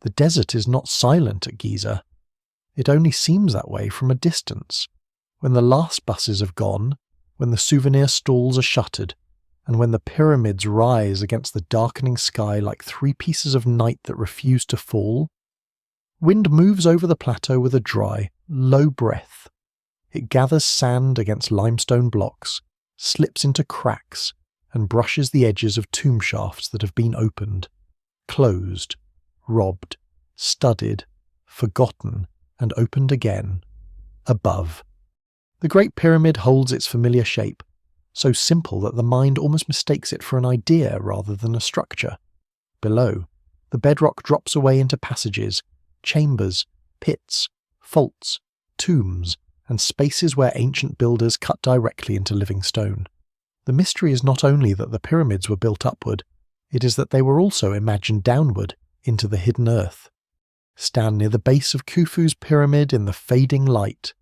The desert is not silent at Giza. It only seems that way from a distance. When the last buses have gone, when the souvenir stalls are shuttered, and when the pyramids rise against the darkening sky like three pieces of night that refuse to fall, wind moves over the plateau with a dry, low breath. It gathers sand against limestone blocks, slips into cracks, and brushes the edges of tomb shafts that have been opened, closed, robbed, studied, forgotten, and opened again, above. The Great Pyramid holds its familiar shape, so simple that the mind almost mistakes it for an idea rather than a structure. Below, the bedrock drops away into passages, chambers, pits, faults, tombs, and spaces where ancient builders cut directly into living stone. The mystery is not only that the pyramids were built upward, it is that they were also imagined downward, into the hidden earth. Stand near the base of Khufu's pyramid in the fading light,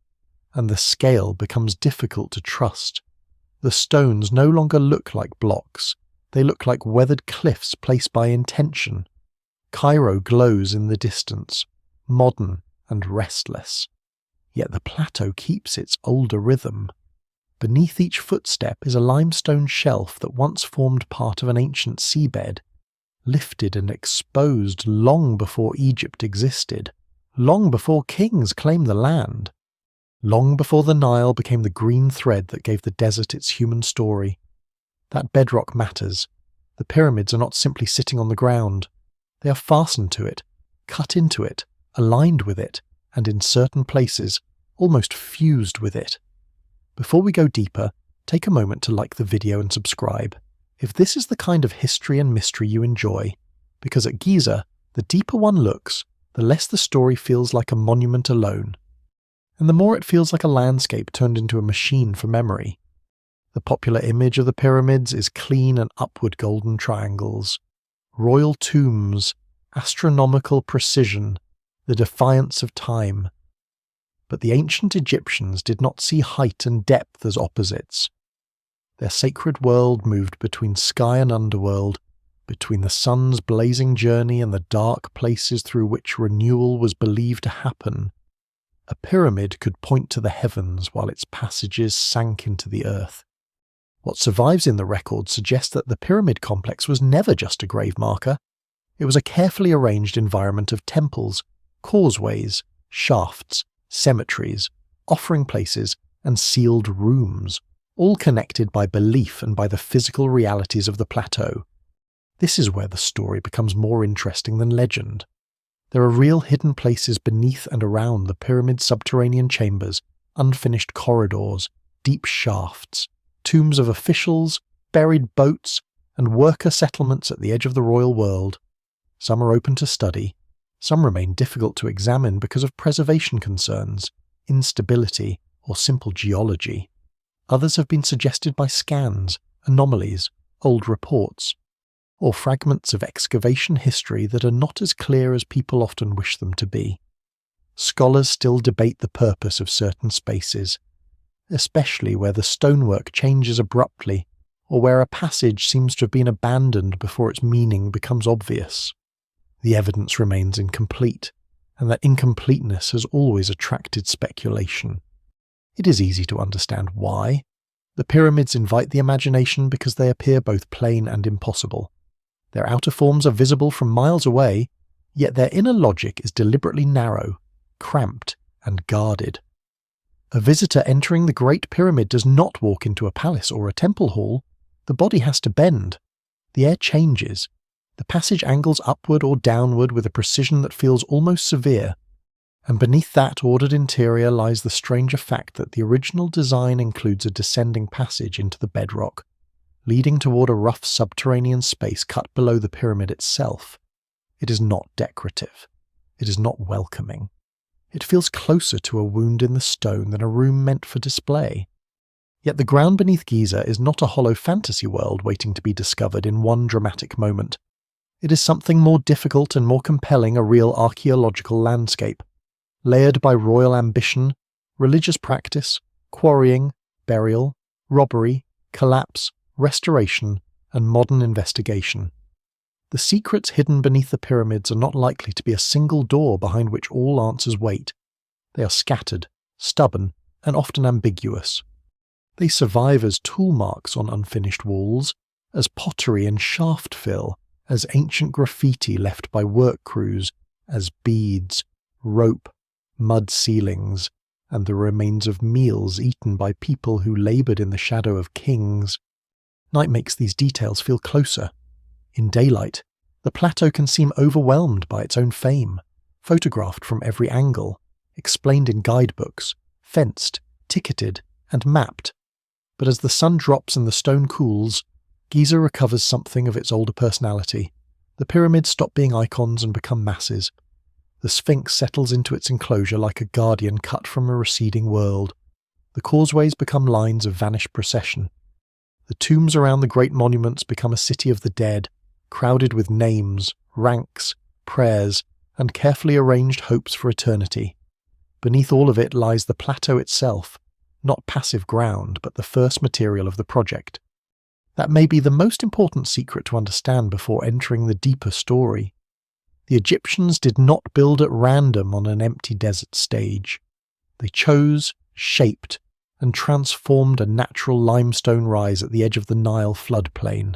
and the scale becomes difficult to trust. The stones no longer look like blocks, they look like weathered cliffs placed by intention. Cairo glows in the distance, modern and restless. Yet the plateau keeps its older rhythm. Beneath each footstep is a limestone shelf that once formed part of an ancient seabed, lifted and exposed long before Egypt existed, long before kings claimed the land, long before the Nile became the green thread that gave the desert its human story. That bedrock matters. The pyramids are not simply sitting on the ground. They are fastened to it, cut into it, aligned with it, and in certain places, almost fused with it. Before we go deeper, take a moment to like the video and subscribe, if this is the kind of history and mystery you enjoy, because at Giza, the deeper one looks, the less the story feels like a monument alone, and the more it feels like a landscape turned into a machine for memory. The popular image of the pyramids is clean and upward golden triangles, royal tombs, astronomical precision, the defiance of time. But the ancient Egyptians did not see height and depth as opposites. Their sacred world moved between sky and underworld, between the sun's blazing journey and the dark places through which renewal was believed to happen. A pyramid could point to the heavens while its passages sank into the earth. What survives in the record suggests that the pyramid complex was never just a grave marker. It was a carefully arranged environment of temples, causeways, shafts, cemeteries, offering places, and sealed rooms, all connected by belief and by the physical realities of the plateau. This is where the story becomes more interesting than legend. There are real hidden places beneath and around the pyramid's subterranean chambers, unfinished corridors, deep shafts, tombs of officials, buried boats, and worker settlements at the edge of the royal world. Some are open to study, some remain difficult to examine because of preservation concerns, instability, or simple geology. Others have been suggested by scans, anomalies, old reports, or fragments of excavation history that are not as clear as people often wish them to be. Scholars still debate the purpose of certain spaces, especially where the stonework changes abruptly or where a passage seems to have been abandoned before its meaning becomes obvious. The evidence remains incomplete, and that incompleteness has always attracted speculation. It is easy to understand why. The pyramids invite the imagination because they appear both plain and impossible. Their outer forms are visible from miles away, yet their inner logic is deliberately narrow, cramped, and guarded. A visitor entering the Great Pyramid does not walk into a palace or a temple hall. The body has to bend. The air changes. The passage angles upward or downward with a precision that feels almost severe, and beneath that ordered interior lies the stranger fact that the original design includes a descending passage into the bedrock, leading toward a rough subterranean space cut below the pyramid itself. It is not decorative. It is not welcoming. It feels closer to a wound in the stone than a room meant for display. Yet the ground beneath Giza is not a hollow fantasy world waiting to be discovered in one dramatic moment. It is something more difficult and more compelling, a real archaeological landscape, layered by royal ambition, religious practice, quarrying, burial, robbery, collapse, restoration, and modern investigation. The secrets hidden beneath the pyramids are not likely to be a single door behind which all answers wait. They are scattered, stubborn, and often ambiguous. They survive as tool marks on unfinished walls, as pottery and shaft fill, as ancient graffiti left by work crews, as beads, rope, mud ceilings, and the remains of meals eaten by people who laboured in the shadow of kings. Night makes these details feel closer. In daylight, the plateau can seem overwhelmed by its own fame, photographed from every angle, explained in guidebooks, fenced, ticketed, and mapped. But as the sun drops and the stone cools, Giza recovers something of its older personality. The pyramids stop being icons and become masses. The Sphinx settles into its enclosure like a guardian cut from a receding world. The causeways become lines of vanished procession. The tombs around the great monuments become a city of the dead, crowded with names, ranks, prayers, and carefully arranged hopes for eternity. Beneath all of it lies the plateau itself, not passive ground, but the first material of the project. That may be the most important secret to understand before entering the deeper story. The Egyptians did not build at random on an empty desert stage. They chose, shaped, and transformed a natural limestone rise at the edge of the Nile floodplain.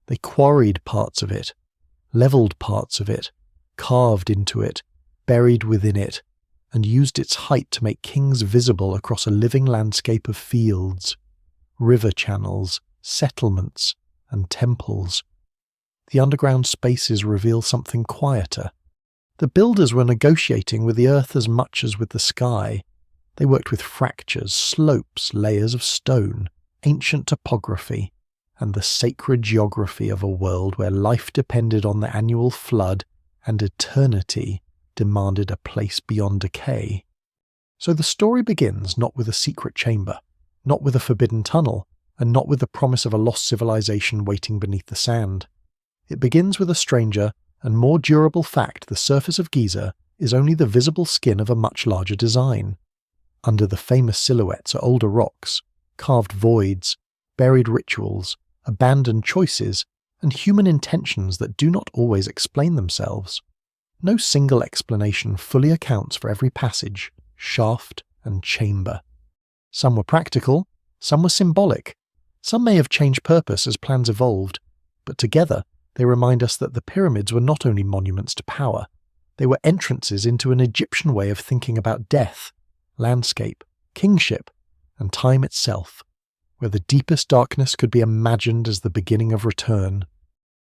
They quarried parts of it, levelled parts of it, carved into it, buried within it, and used its height to make kings visible across a living landscape of fields, river channels, settlements, and temples. The underground spaces reveal something quieter. The builders were negotiating with the earth as much as with the sky. They worked with fractures, slopes, layers of stone, ancient topography, and the sacred geography of a world where life depended on the annual flood and eternity demanded a place beyond decay. So the story begins not with a secret chamber, not with a forbidden tunnel, and not with the promise of a lost civilization waiting beneath the sand. It begins with a stranger and more durable fact: the surface of Giza is only the visible skin of a much larger design. Under the famous silhouettes are older rocks, carved voids, buried rituals, abandoned choices, and human intentions that do not always explain themselves. No single explanation fully accounts for every passage, shaft, and chamber. Some were practical, some were symbolic, some may have changed purpose as plans evolved, but together they remind us that the pyramids were not only monuments to power, they were entrances into an Egyptian way of thinking about death, landscape, kingship, and time itself, where the deepest darkness could be imagined as the beginning of return.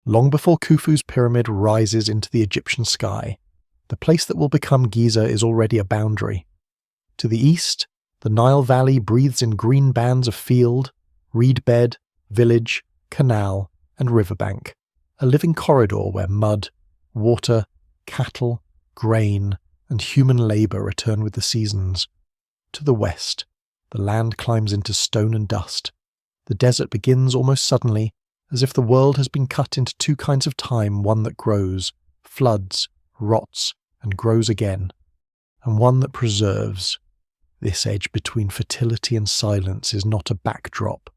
Long before Khufu's pyramid rises into the Egyptian sky, the place that will become Giza is already a boundary. To the east, the Nile Valley breathes in green bands of field, reed bed, village, canal, and riverbank, a living corridor where mud, water, cattle, grain, and human labour return with the seasons. To the west, the land climbs into stone and dust. The desert begins almost suddenly, as if the world has been cut into two kinds of time, one that grows, floods, rots, and grows again, and one that preserves. This edge between fertility and silence is not a backdrop.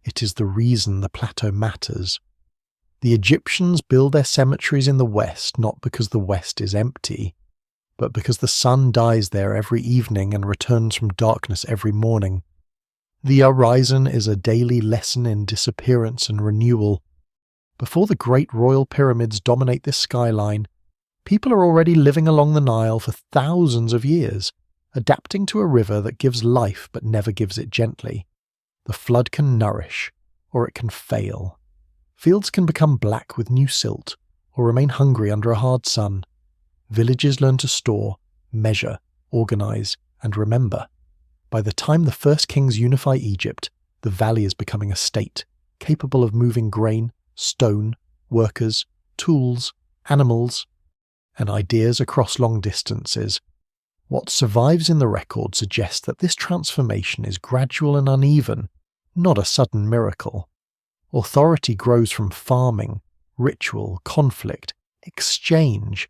It is the reason the plateau matters. The Egyptians build their cemeteries in the west not because the west is empty, but because the sun dies there every evening and returns from darkness every morning. The horizon is a daily lesson in disappearance and renewal. Before the great royal pyramids dominate this skyline, people are already living along the Nile for thousands of years, adapting to a river that gives life but never gives it gently. The flood can nourish, or it can fail. Fields can become black with new silt, or remain hungry under a hard sun. Villages learn to store, measure, organize, and remember. By the time the first kings unify Egypt, the valley is becoming a state, capable of moving grain, stone, workers, tools, animals, and ideas across long distances. What survives in the record suggests that this transformation is gradual and uneven, not a sudden miracle. Authority grows from farming, ritual, conflict, exchange,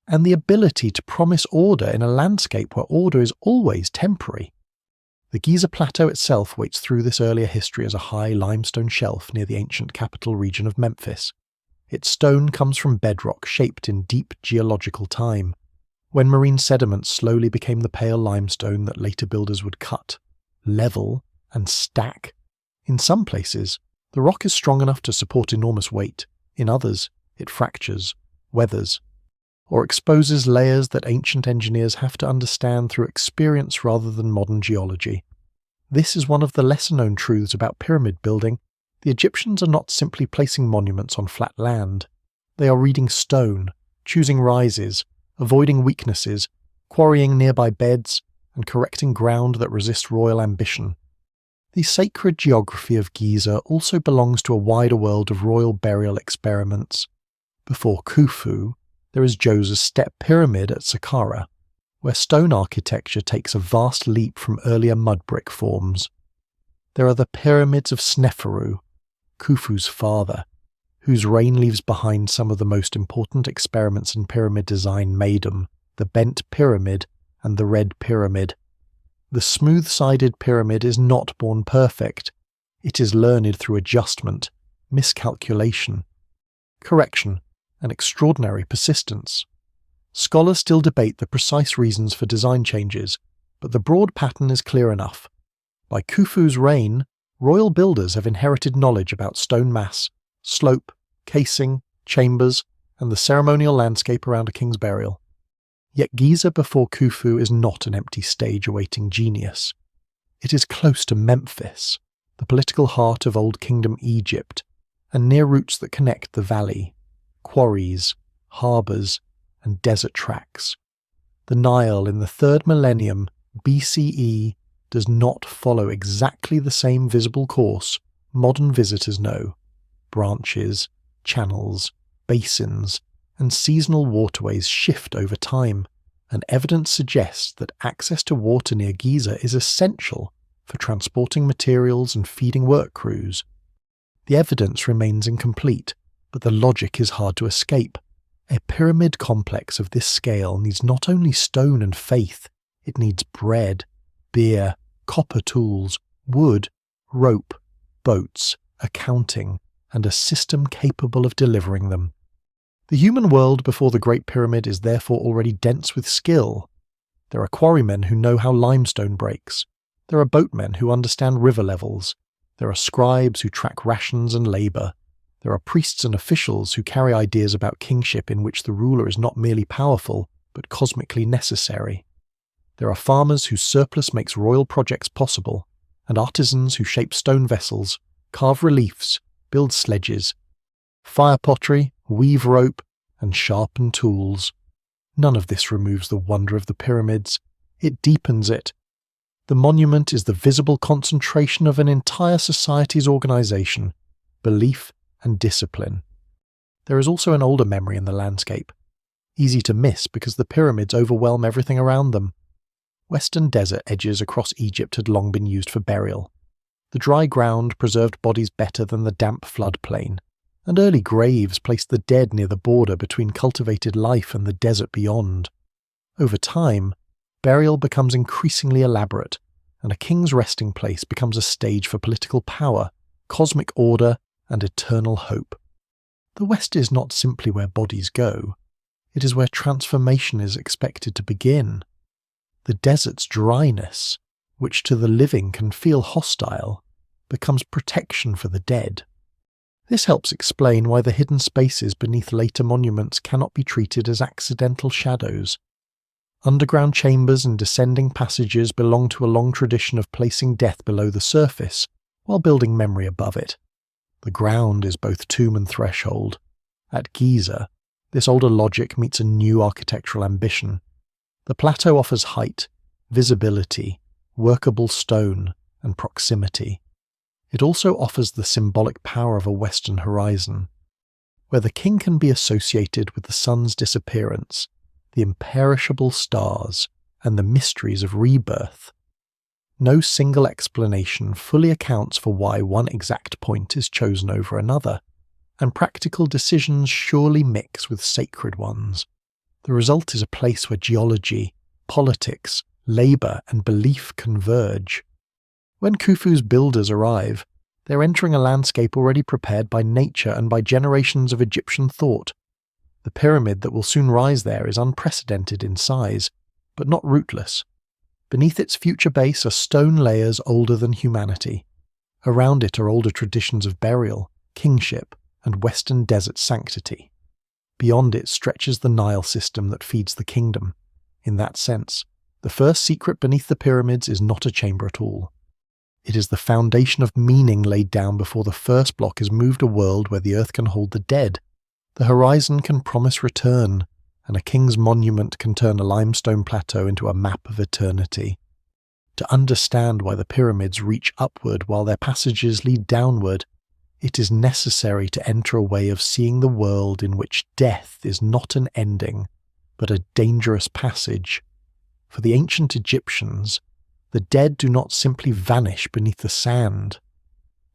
and the ability to promise order in a landscape where order is always temporary. The Giza Plateau itself waits through this earlier history as a high limestone shelf near the ancient capital region of Memphis. Its stone comes from bedrock shaped in deep geological time, when marine sediments slowly became the pale limestone that later builders would cut, level, and stack. In some places, the rock is strong enough to support enormous weight. In others, it fractures, weathers, or exposes layers that ancient engineers have to understand through experience rather than modern geology. This is one of the lesser-known truths about pyramid building. The Egyptians are not simply placing monuments on flat land. They are reading stone, choosing rises, avoiding weaknesses, quarrying nearby beds, and correcting ground that resists royal ambition. The sacred geography of Giza also belongs to a wider world of royal burial experiments. Before Khufu, there is Djoser's step pyramid at Saqqara, where stone architecture takes a vast leap from earlier mud brick forms. There are the pyramids of Sneferu, Khufu's father, whose reign leaves behind some of the most important experiments in pyramid design Maidum, the bent pyramid and the red pyramid. The smooth-sided pyramid is not born perfect. It is learned through adjustment, miscalculation, correction, and extraordinary persistence. Scholars still debate the precise reasons for design changes, but the broad pattern is clear enough. By Khufu's reign, royal builders have inherited knowledge about stone mass, slope, casing, chambers, and the ceremonial landscape around a king's burial. Yet Giza before Khufu is not an empty stage awaiting genius. It is close to Memphis, the political heart of Old Kingdom Egypt, and near routes that connect the valley, quarries, harbours, and desert tracts. The Nile in the 3rd millennium BCE does not follow exactly the same visible course modern visitors know. Branches, channels, basins, and seasonal waterways shift over time, and evidence suggests that access to water near Giza is essential for transporting materials and feeding work crews. The evidence remains incomplete, but the logic is hard to escape. A pyramid complex of this scale needs not only stone and faith, it needs bread, beer, copper tools, wood, rope, boats, accounting, and a system capable of delivering them. The human world before the Great Pyramid is therefore already dense with skill. There are quarrymen who know how limestone breaks. There are boatmen who understand river levels. There are scribes who track rations and labour. There are priests and officials who carry ideas about kingship in which the ruler is not merely powerful, but cosmically necessary. There are farmers whose surplus makes royal projects possible, and artisans who shape stone vessels, carve reliefs, build sledges, fire pottery, weave rope, and sharpen tools. None of this removes the wonder of the pyramids. It deepens it. The monument is the visible concentration of an entire society's organisation, belief, and discipline. There is also an older memory in the landscape, easy to miss because the pyramids overwhelm everything around them. Western desert edges across Egypt had long been used for burial. The dry ground preserved bodies better than the damp floodplain, and early graves placed the dead near the border between cultivated life and the desert beyond. Over time, burial becomes increasingly elaborate, and a king's resting place becomes a stage for political power, cosmic order, and eternal hope. The West is not simply where bodies go. It is where transformation is expected to begin. The desert's dryness, which to the living can feel hostile, becomes protection for the dead. This helps explain why the hidden spaces beneath later monuments cannot be treated as accidental shadows. Underground chambers and descending passages belong to a long tradition of placing death below the surface, while building memory above it. The ground is both tomb and threshold. At Giza, this older logic meets a new architectural ambition. The plateau offers height, visibility, workable stone, and proximity. It also offers the symbolic power of a western horizon, where the king can be associated with the sun's disappearance, the imperishable stars, and the mysteries of rebirth. No single explanation fully accounts for why one exact point is chosen over another, and practical decisions surely mix with sacred ones. The result is a place where geology, politics, labour, and belief converge. When Khufu's builders arrive, They're entering a landscape already prepared by nature and by generations of Egyptian thought. The pyramid that will soon rise there is unprecedented in size, but not rootless. Beneath its future base are stone layers older than humanity. Around it are older traditions of burial, kingship, and Western desert sanctity. Beyond it stretches the Nile system that feeds the kingdom. In that sense, the first secret beneath the pyramids is not a chamber at all. It is the foundation of meaning laid down before the first block has moved a world where the earth can hold the dead, the horizon can promise return, and a king's monument can turn a limestone plateau into a map of eternity. To understand why the pyramids reach upward while their passages lead downward, it is necessary to enter a way of seeing the world in which death is not an ending, but a dangerous passage. For the ancient Egyptians, the dead do not simply vanish beneath the sand.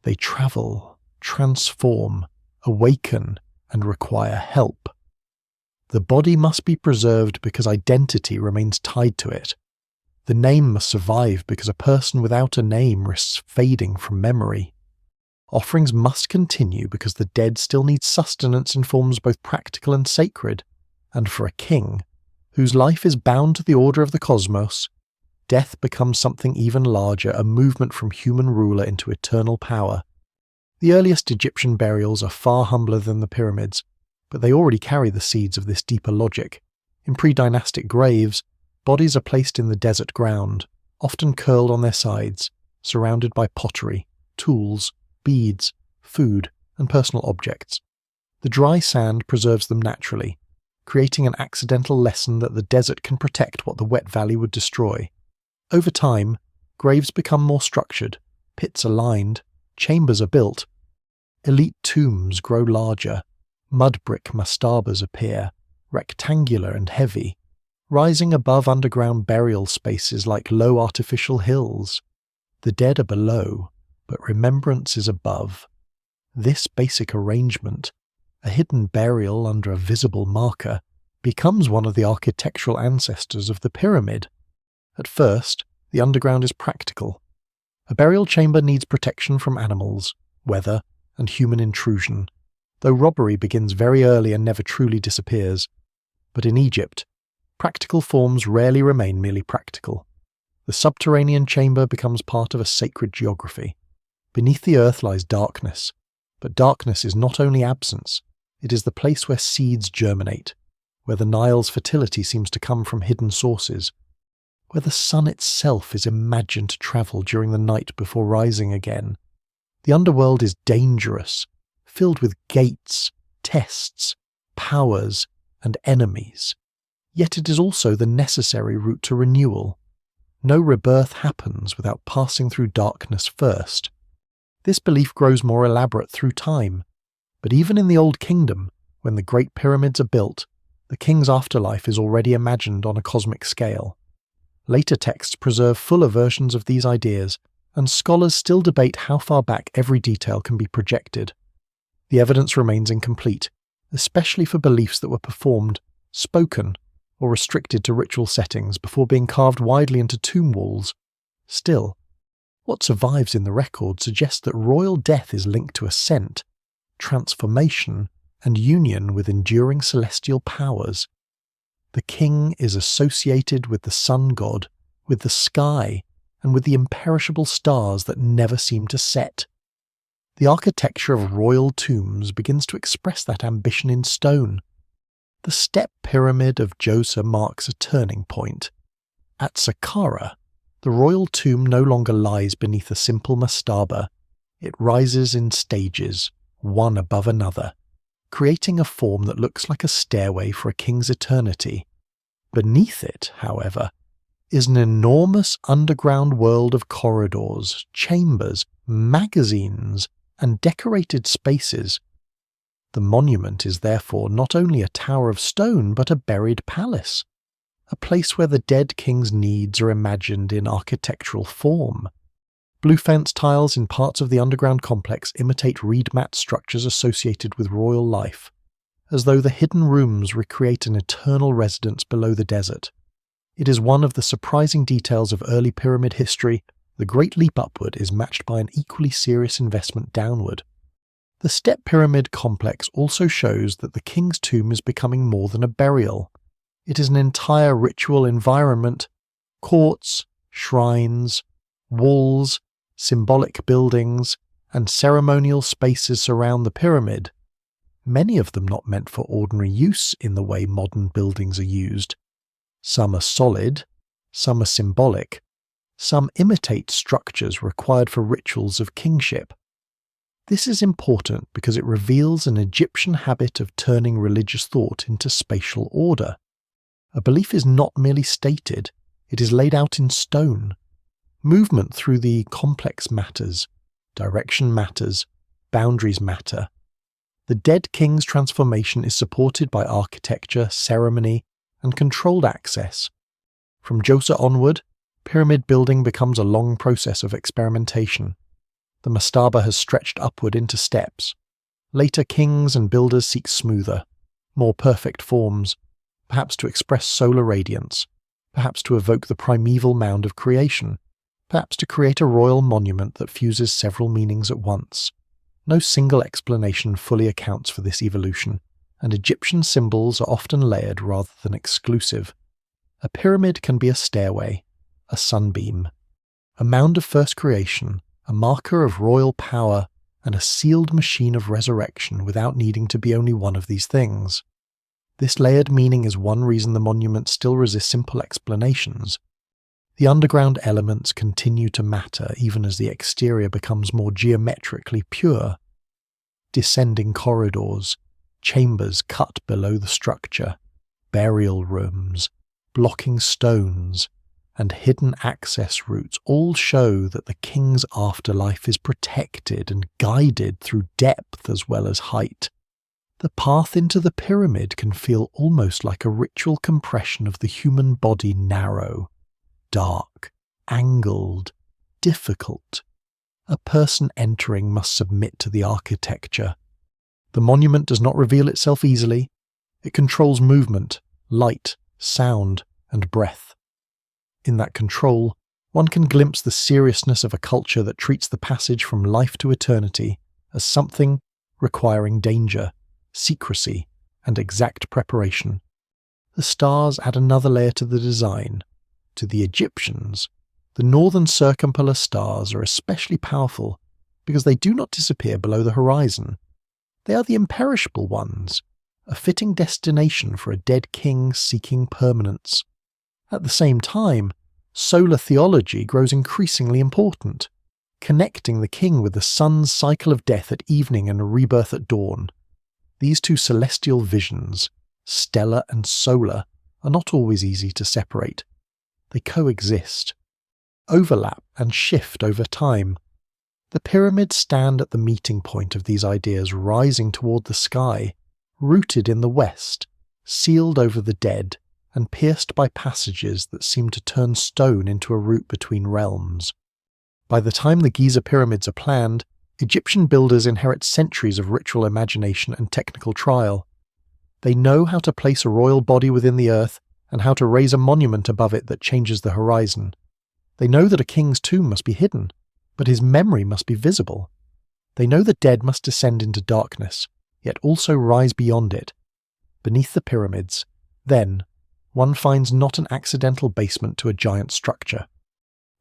They travel, transform, awaken, and require help. The body must be preserved because identity remains tied to it. The name must survive because a person without a name risks fading from memory. Offerings must continue because the dead still need sustenance in forms both practical and sacred, and for a king, whose life is bound to the order of the cosmos, death becomes something even larger, a movement from human ruler into eternal power. The earliest Egyptian burials are far humbler than the pyramids, but they already carry the seeds of this deeper logic. In pre-dynastic graves, bodies are placed in the desert ground, often curled on their sides, surrounded by pottery, tools, beads, food, and personal objects. The dry sand preserves them naturally, creating an accidental lesson that the desert can protect what the wet valley would destroy. Over time, graves become more structured, pits are lined, chambers are built. Elite tombs grow larger, mud brick mastabas appear, rectangular and heavy, rising above underground burial spaces like low artificial hills. The dead are below, but remembrance is above. This basic arrangement, a hidden burial under a visible marker, becomes one of the architectural ancestors of the pyramid. At first, the underground is practical. A burial chamber needs protection from animals, weather, and human intrusion, though robbery begins very early and never truly disappears. But in Egypt, practical forms rarely remain merely practical. The subterranean chamber becomes part of a sacred geography. Beneath the earth lies darkness, but darkness is not only absence, it is the place where seeds germinate, where the Nile's fertility seems to come from hidden sources, where the sun itself is imagined to travel during the night before rising again. The underworld is dangerous, filled with gates, tests, powers, and enemies. Yet it is also the necessary route to renewal. No rebirth happens without passing through darkness first. This belief grows more elaborate through time, but even in the Old Kingdom, when the Great Pyramids are built, the king's afterlife is already imagined on a cosmic scale. Later texts preserve fuller versions of these ideas, and scholars still debate how far back every detail can be projected. The evidence remains incomplete, especially for beliefs that were performed, spoken, or restricted to ritual settings before being carved widely into tomb walls. Still, what survives in the record suggests that royal death is linked to ascent, transformation, and union with enduring celestial powers. The king is associated with the sun god, with the sky, and with the imperishable stars that never seem to set. The architecture of royal tombs begins to express that ambition in stone. The step pyramid of Giza marks a turning point. At Saqqara, the royal tomb no longer lies beneath a simple mastaba. It rises in stages, one above another, creating a form that looks like a stairway for a king's eternity. Beneath it, however, is an enormous underground world of corridors, chambers, magazines, and decorated spaces. The monument is therefore not only a tower of stone but a buried palace, a place where the dead king's needs are imagined in architectural form. Blue fence tiles in parts of the underground complex imitate reed mat structures associated with royal life, as though the hidden rooms recreate an eternal residence below the desert. It is one of the surprising details of early pyramid history the great leap upward is matched by an equally serious investment downward. The step pyramid complex also shows that the king's tomb is becoming more than a burial. It is an entire ritual environment: courts, shrines, walls, symbolic buildings, and ceremonial spaces surround the pyramid, many of them not meant for ordinary use in the way modern buildings are used. Some are solid, some are symbolic, some imitate structures required for rituals of kingship. This is important because it reveals an Egyptian habit of turning religious thought into spatial order. A belief is not merely stated, it is laid out in stone. Movement through the complex matters, direction matters, boundaries matter. The dead king's transformation is supported by architecture, ceremony, and controlled access. From Djoser onward, pyramid building becomes a long process of experimentation. The mastaba has stretched upward into steps. Later kings and builders seek smoother, more perfect forms, perhaps to express solar radiance, perhaps to evoke the primeval mound of creation, perhaps to create a royal monument that fuses several meanings at once. No single explanation fully accounts for this evolution, and Egyptian symbols are often layered rather than exclusive. A pyramid can be a stairway, a sunbeam, a mound of first creation, a marker of royal power, and a sealed machine of resurrection without needing to be only one of these things. This layered meaning is one reason the monument still resists simple explanations. The underground elements continue to matter even as the exterior becomes more geometrically pure. Descending corridors, chambers cut below the structure, burial rooms, blocking stones, and hidden access routes all show that the king's afterlife is protected and guided through depth as well as height. The path into the pyramid can feel almost like a ritual compression of the human body, narrow, dark, angled, difficult. A person entering must submit to the architecture. The monument does not reveal itself easily. It controls movement, light, sound, and breath. In that control, one can glimpse the seriousness of a culture that treats the passage from life to eternity as something requiring danger, secrecy, and exact preparation. The stars add another layer to the design. To the Egyptians, the northern circumpolar stars are especially powerful because they do not disappear below the horizon. They are the imperishable ones, a fitting destination for a dead king seeking permanence. At the same time, solar theology grows increasingly important, connecting the king with the sun's cycle of death at evening and a rebirth at dawn. These two celestial visions, stellar and solar, are not always easy to separate. They coexist, overlap and shift over time. The pyramids stand at the meeting point of these ideas, rising toward the sky, rooted in the west, sealed over the dead, and pierced by passages that seem to turn stone into a route between realms. By the time the Giza pyramids are planned, Egyptian builders inherit centuries of ritual imagination and technical trial. They know how to place a royal body within the earth and how to raise a monument above it that changes the horizon. They know that a king's tomb must be hidden, but his memory must be visible. They know the dead must descend into darkness, yet also rise beyond it. Beneath the pyramids, then, one finds not an accidental basement to a giant structure,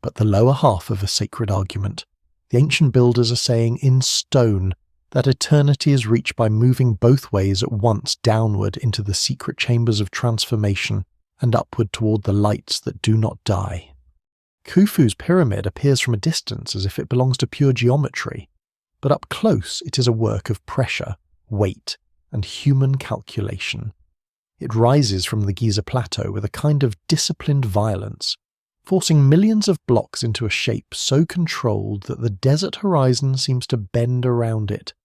but the lower half of a sacred argument. The ancient builders are saying in stone that eternity is reached by moving both ways at once downward into the secret chambers of transformation and upward toward the lights that do not die. Khufu's pyramid appears from a distance as if it belongs to pure geometry, but up close it is a work of pressure, weight, and human calculation. It rises from the Giza plateau with a kind of disciplined violence, forcing millions of blocks into a shape so controlled that the desert horizon seems to bend around it.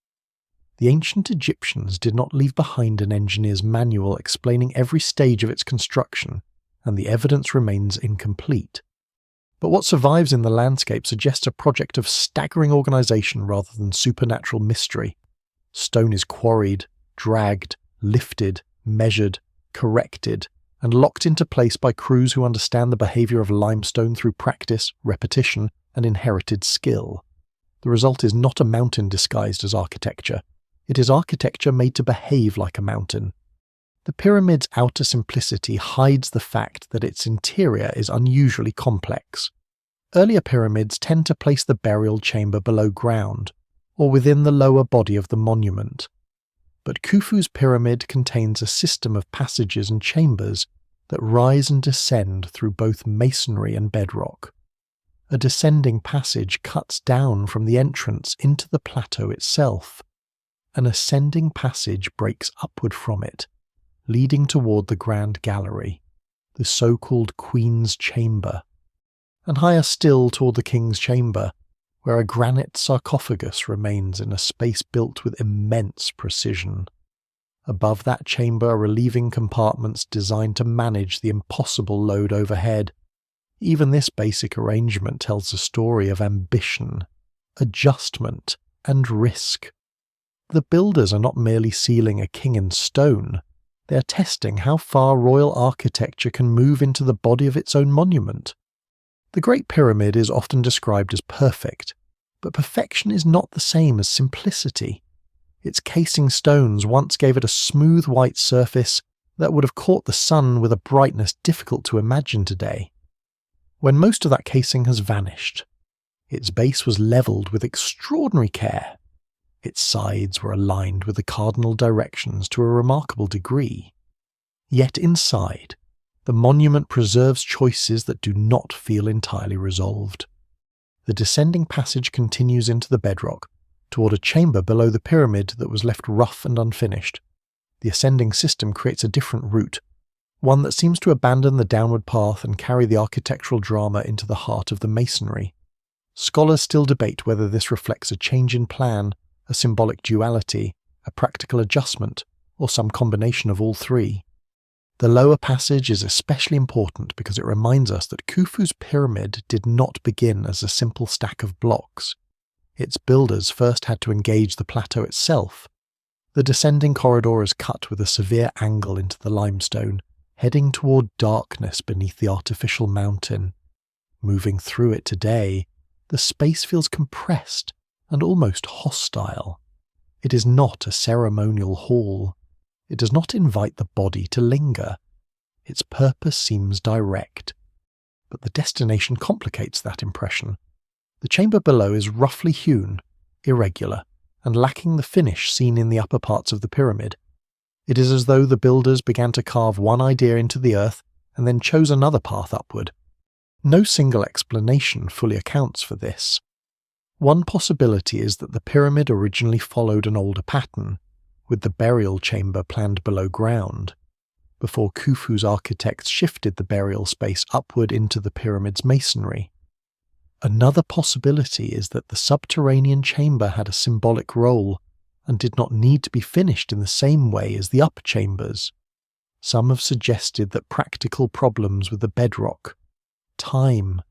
The ancient Egyptians did not leave behind an engineer's manual explaining every stage of its construction, and the evidence remains incomplete. But what survives in the landscape suggests a project of staggering organization rather than supernatural mystery. Stone is quarried, dragged, lifted, measured, corrected, and locked into place by crews who understand the behavior of limestone through practice, repetition, and inherited skill. The result is not a mountain disguised as architecture. It is architecture made to behave like a mountain. The pyramid's outer simplicity hides the fact that its interior is unusually complex. Earlier pyramids tend to place the burial chamber below ground, or within the lower body of the monument. But Khufu's pyramid contains a system of passages and chambers that rise and descend through both masonry and bedrock. A descending passage cuts down from the entrance into the plateau itself. An ascending passage breaks upward from it, leading toward the Grand Gallery, the so-called Queen's Chamber, and higher still toward the King's Chamber, where a granite sarcophagus remains in a space built with immense precision. Above that chamber are relieving compartments designed to manage the impossible load overhead. Even this basic arrangement tells a story of ambition, adjustment, and risk. The builders are not merely sealing a king in stone, they are testing how far royal architecture can move into the body of its own monument. The Great Pyramid is often described as perfect, but perfection is not the same as simplicity. Its casing stones once gave it a smooth white surface that would have caught the sun with a brightness difficult to imagine today. When most of that casing has vanished, its base was levelled with extraordinary care. Its sides were aligned with the cardinal directions to a remarkable degree. Yet inside, the monument preserves choices that do not feel entirely resolved. The descending passage continues into the bedrock, toward a chamber below the pyramid that was left rough and unfinished. The ascending system creates a different route, one that seems to abandon the downward path and carry the architectural drama into the heart of the masonry. Scholars still debate whether this reflects a change in plan, a symbolic duality, a practical adjustment, or some combination of all three. The lower passage is especially important because it reminds us that Khufu's pyramid did not begin as a simple stack of blocks. Its builders first had to engage the plateau itself. The descending corridor is cut with a severe angle into the limestone, heading toward darkness beneath the artificial mountain. Moving through it today, the space feels compressed and almost hostile. It is not a ceremonial hall. It does not invite the body to linger. Its purpose seems direct. But the destination complicates that impression. The chamber below is roughly hewn, irregular, and lacking the finish seen in the upper parts of the pyramid. It is as though the builders began to carve one idea into the earth and then chose another path upward. No single explanation fully accounts for this. One possibility is that the pyramid originally followed an older pattern, with the burial chamber planned below ground, before Khufu's architects shifted the burial space upward into the pyramid's masonry. Another possibility is that the subterranean chamber had a symbolic role and did not need to be finished in the same way as the upper chambers. Some have suggested that practical problems with the bedrock, time,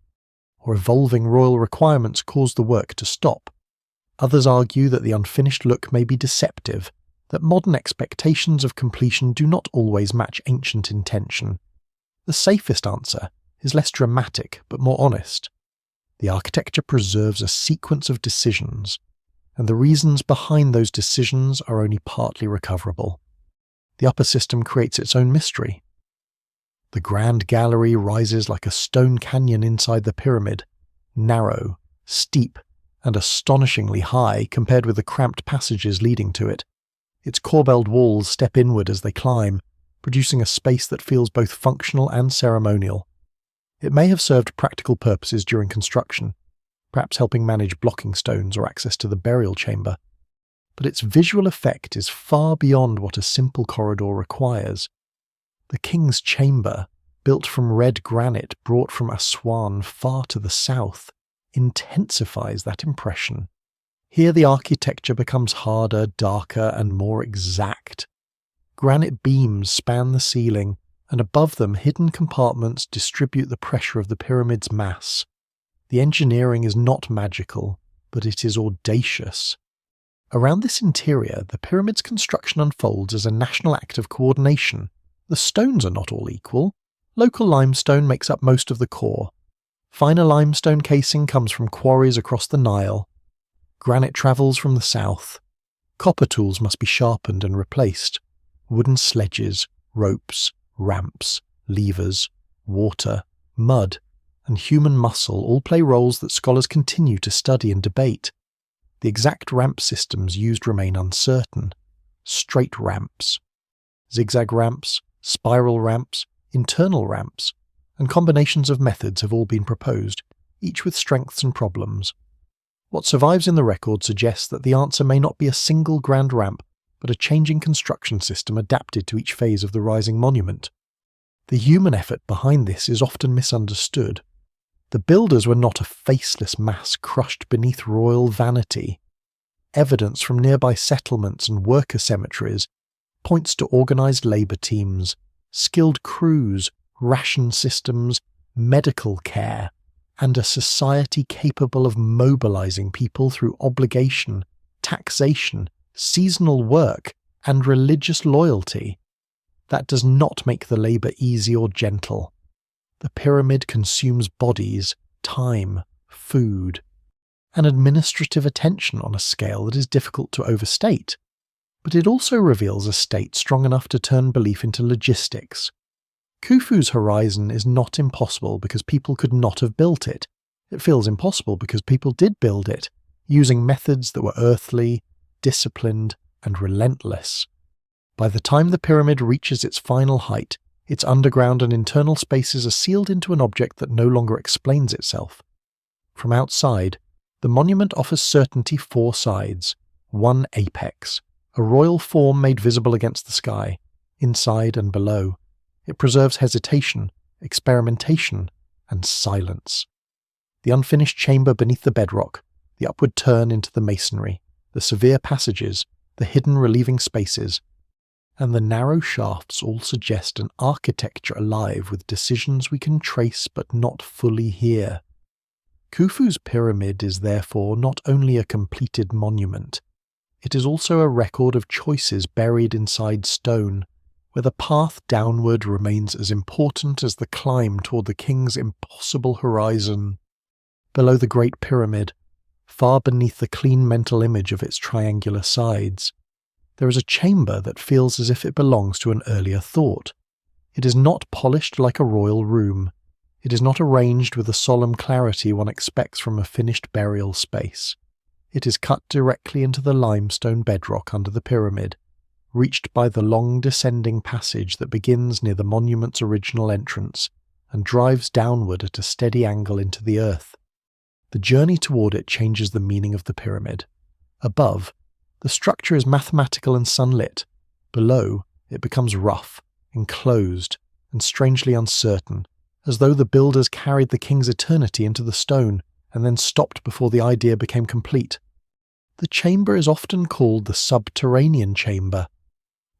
or evolving royal requirements caused the work to stop. Others argue that the unfinished look may be deceptive, that modern expectations of completion do not always match ancient intention. The safest answer is less dramatic but more honest. The architecture preserves a sequence of decisions, and the reasons behind those decisions are only partly recoverable. The upper system creates its own mystery. The Grand Gallery rises like a stone canyon inside the pyramid, narrow, steep, and astonishingly high compared with the cramped passages leading to it. Its corbelled walls step inward as they climb, producing a space that feels both functional and ceremonial. It may have served practical purposes during construction, perhaps helping manage blocking stones or access to the burial chamber, but its visual effect is far beyond what a simple corridor requires. The King's Chamber, built from red granite brought from Aswan far to the south, intensifies that impression. Here the architecture becomes harder, darker, and more exact. Granite beams span the ceiling, and above them hidden compartments distribute the pressure of the pyramid's mass. The engineering is not magical, but it is audacious. Around this interior, the pyramid's construction unfolds as a national act of coordination. The stones are not all equal. Local limestone makes up most of the core. Finer limestone casing comes from quarries across the Nile. Granite travels from the south. Copper tools must be sharpened and replaced. Wooden sledges, ropes, ramps, levers, water, mud, and human muscle all play roles that scholars continue to study and debate. The exact ramp systems used remain uncertain. Straight ramps, zigzag ramps, spiral ramps, internal ramps, and combinations of methods have all been proposed, each with strengths and problems. What survives in the record suggests that the answer may not be a single grand ramp, but a changing construction system adapted to each phase of the rising monument. The human effort behind this is often misunderstood. The builders were not a faceless mass crushed beneath royal vanity. Evidence from nearby settlements and worker cemeteries points to organised labour teams, skilled crews, ration systems, medical care, and a society capable of mobilising people through obligation, taxation, seasonal work, and religious loyalty. That does not make the labour easy or gentle. The pyramid consumes bodies, time, food, and administrative attention on a scale that is difficult to overstate. But it also reveals a state strong enough to turn belief into logistics. Khufu's horizon is not impossible because people could not have built it. It feels impossible because people did build it, using methods that were earthly, disciplined, and relentless. By the time the pyramid reaches its final height, its underground and internal spaces are sealed into an object that no longer explains itself. From outside, the monument offers certainty 4 sides, 1 apex, a royal form made visible against the sky, inside and below. It preserves hesitation, experimentation, and silence. The unfinished chamber beneath the bedrock, the upward turn into the masonry, the severe passages, the hidden relieving spaces, and the narrow shafts all suggest an architecture alive with decisions we can trace but not fully hear. Khufu's pyramid is therefore not only a completed monument, it is also a record of choices buried inside stone, where the path downward remains as important as the climb toward the king's impossible horizon. Below the Great Pyramid, far beneath the clean mental image of its triangular sides, there is a chamber that feels as if it belongs to an earlier thought. It is not polished like a royal room. It is not arranged with the solemn clarity one expects from a finished burial space. It is cut directly into the limestone bedrock under the pyramid, reached by the long descending passage that begins near the monument's original entrance and drives downward at a steady angle into the earth. The journey toward it changes the meaning of the pyramid. Above, the structure is mathematical and sunlit. Below, it becomes rough, enclosed, and strangely uncertain, as though the builders carried the king's eternity into the stone and then stopped before the idea became complete. The chamber is often called the subterranean chamber,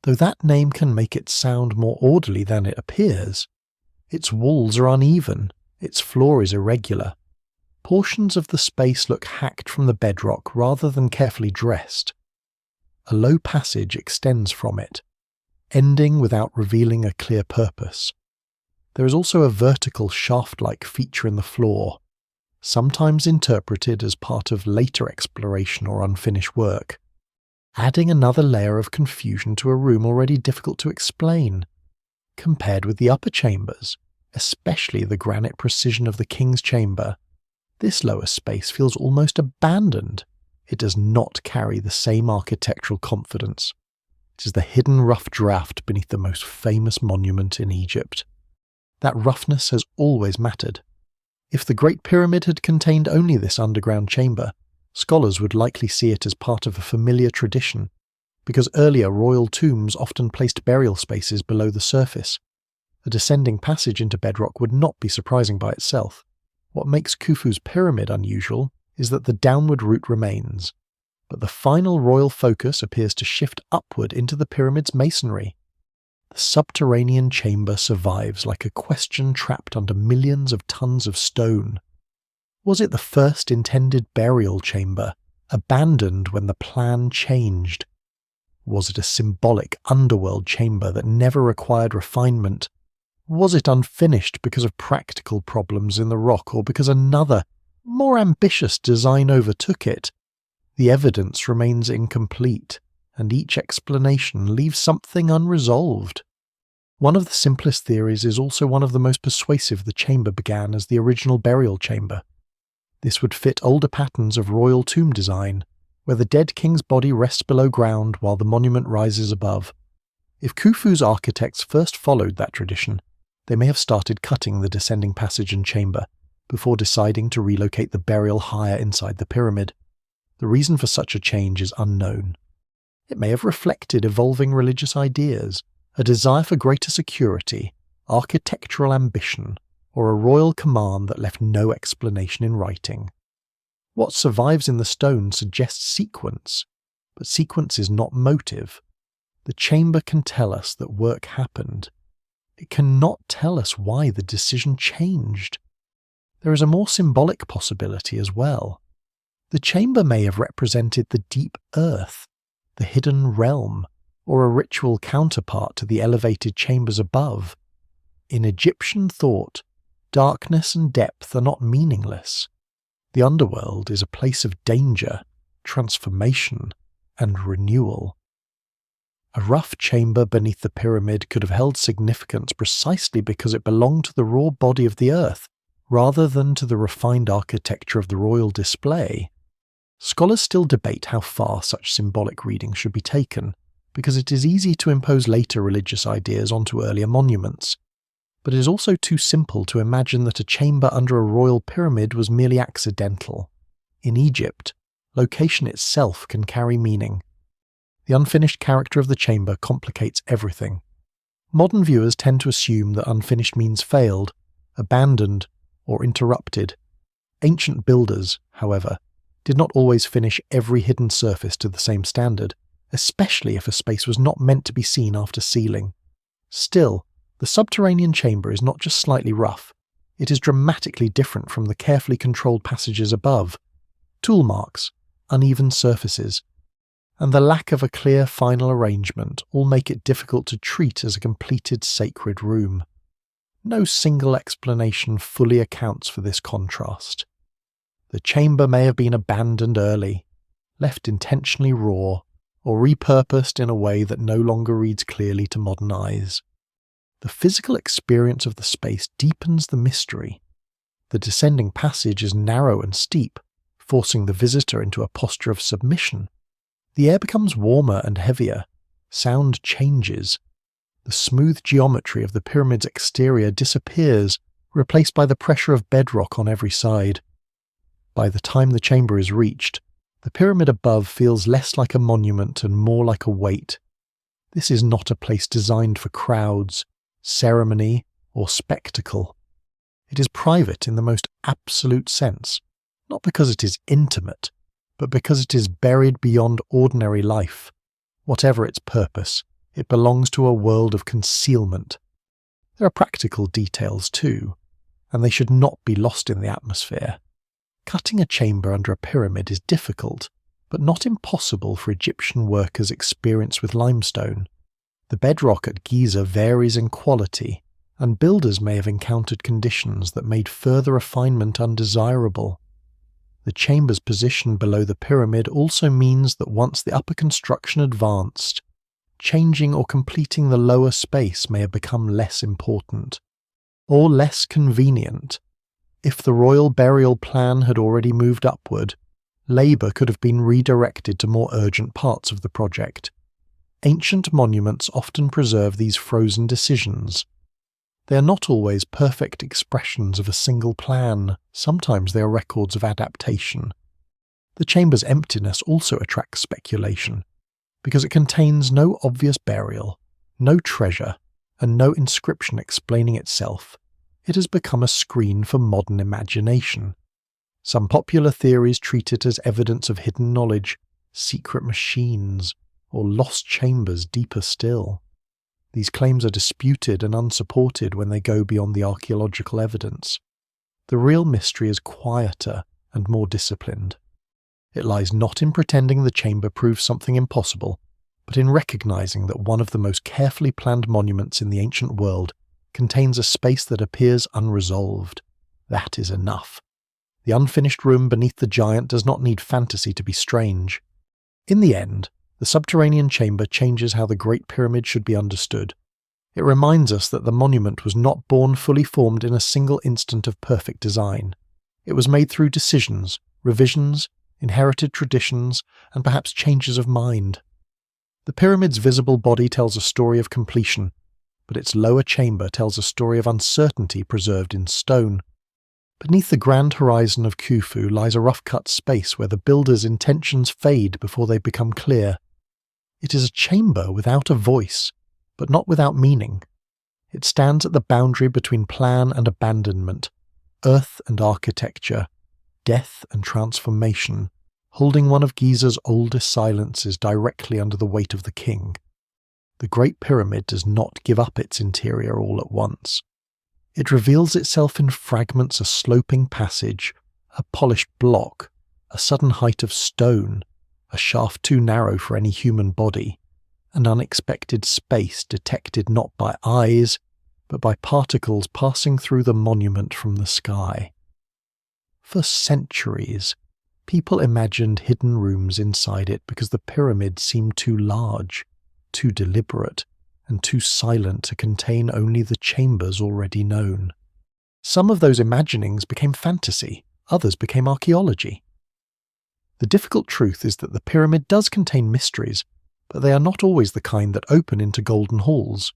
though that name can make it sound more orderly than it appears. Its walls are uneven, its floor is irregular. Portions of the space look hacked from the bedrock rather than carefully dressed. A low passage extends from it, ending without revealing a clear purpose. There is also a vertical shaft-like feature in the floor, sometimes interpreted as part of later exploration or unfinished work, adding another layer of confusion to a room already difficult to explain. Compared with the upper chambers, especially the granite precision of the king's chamber, this lower space feels almost abandoned. It does not carry the same architectural confidence. It is the hidden rough draft beneath the most famous monument in Egypt. That roughness has always mattered. If the Great Pyramid had contained only this underground chamber, scholars would likely see it as part of a familiar tradition, because earlier royal tombs often placed burial spaces below the surface. A descending passage into bedrock would not be surprising by itself. What makes Khufu's pyramid unusual is that the downward route remains, but the final royal focus appears to shift upward into the pyramid's masonry. The subterranean chamber survives like a question trapped under millions of tons of stone. Was it the first intended burial chamber, abandoned when the plan changed? Was it a symbolic underworld chamber that never required refinement? Was it unfinished because of practical problems in the rock or because another, more ambitious design overtook it? The evidence remains incomplete, and each explanation leaves something unresolved. One of the simplest theories is also one of the most persuasive. The chamber began as the original burial chamber. This would fit older patterns of royal tomb design, where the dead king's body rests below ground while the monument rises above. If Khufu's architects first followed that tradition, they may have started cutting the descending passage and chamber, before deciding to relocate the burial higher inside the pyramid. The reason for such a change is unknown. It may have reflected evolving religious ideas, a desire for greater security, architectural ambition, or a royal command that left no explanation in writing. What survives in the stone suggests sequence, but sequence is not motive. The chamber can tell us that work happened. It cannot tell us why the decision changed. There is a more symbolic possibility as well. The chamber may have represented the deep earth, the hidden realm, or a ritual counterpart to the elevated chambers above. In Egyptian thought, darkness and depth are not meaningless. The underworld is a place of danger, transformation, and renewal. A rough chamber beneath the pyramid could have held significance precisely because it belonged to the raw body of the earth, rather than to the refined architecture of the royal display. Scholars still debate how far such symbolic reading should be taken, because it is easy to impose later religious ideas onto earlier monuments. But it is also too simple to imagine that a chamber under a royal pyramid was merely accidental. In Egypt, location itself can carry meaning. The unfinished character of the chamber complicates everything. Modern viewers tend to assume that unfinished means failed, abandoned, or interrupted. Ancient builders, however, did not always finish every hidden surface to the same standard, especially if a space was not meant to be seen after sealing. Still, the subterranean chamber is not just slightly rough, it is dramatically different from the carefully controlled passages above. Tool marks, uneven surfaces, and the lack of a clear final arrangement all make it difficult to treat as a completed sacred room. No single explanation fully accounts for this contrast. The chamber may have been abandoned early, left intentionally raw, or repurposed in a way that no longer reads clearly to modern eyes. The physical experience of the space deepens the mystery. The descending passage is narrow and steep, forcing the visitor into a posture of submission. The air becomes warmer and heavier. Sound changes. The smooth geometry of the pyramid's exterior disappears, replaced by the pressure of bedrock on every side. By the time the chamber is reached, the pyramid above feels less like a monument and more like a weight. This is not a place designed for crowds, ceremony, or spectacle. It is private in the most absolute sense, not because it is intimate, but because it is buried beyond ordinary life. Whatever its purpose, it belongs to a world of concealment. There are practical details too, and they should not be lost in the atmosphere. Cutting a chamber under a pyramid is difficult, but not impossible for Egyptian workers experienced with limestone. The bedrock at Giza varies in quality, and builders may have encountered conditions that made further refinement undesirable. The chamber's position below the pyramid also means that once the upper construction advanced, changing or completing the lower space may have become less important, or less convenient. If the royal burial plan had already moved upward, labour could have been redirected to more urgent parts of the project. Ancient monuments often preserve these frozen decisions. They are not always perfect expressions of a single plan, sometimes they are records of adaptation. The chamber's emptiness also attracts speculation, because it contains no obvious burial, no treasure, and no inscription explaining itself. It has become a screen for modern imagination. Some popular theories treat it as evidence of hidden knowledge, secret machines, or lost chambers deeper still. These claims are disputed and unsupported when they go beyond the archaeological evidence. The real mystery is quieter and more disciplined. It lies not in pretending the chamber proves something impossible, but in recognizing that one of the most carefully planned monuments in the ancient world contains a space that appears unresolved. That is enough. The unfinished room beneath the giant does not need fantasy to be strange. In the end, the subterranean chamber changes how the Great Pyramid should be understood. It reminds us that the monument was not born fully formed in a single instant of perfect design. It was made through decisions, revisions, inherited traditions, and perhaps changes of mind. The pyramid's visible body tells a story of completion, but its lower chamber tells a story of uncertainty preserved in stone. Beneath the grand horizon of Khufu lies a rough-cut space where the builder's intentions fade before they become clear. It is a chamber without a voice, but not without meaning. It stands at the boundary between plan and abandonment, earth and architecture, death and transformation, holding one of Giza's oldest silences directly under the weight of the king. The Great Pyramid does not give up its interior all at once. It reveals itself in fragments: a sloping passage, a polished block, a sudden height of stone, a shaft too narrow for any human body, an unexpected space detected not by eyes, but by particles passing through the monument from the sky. For centuries, people imagined hidden rooms inside it because the pyramid seemed too large, too deliberate, and too silent to contain only the chambers already known. Some of those imaginings became fantasy, others became archaeology. The difficult truth is that the pyramid does contain mysteries, but they are not always the kind that open into golden halls.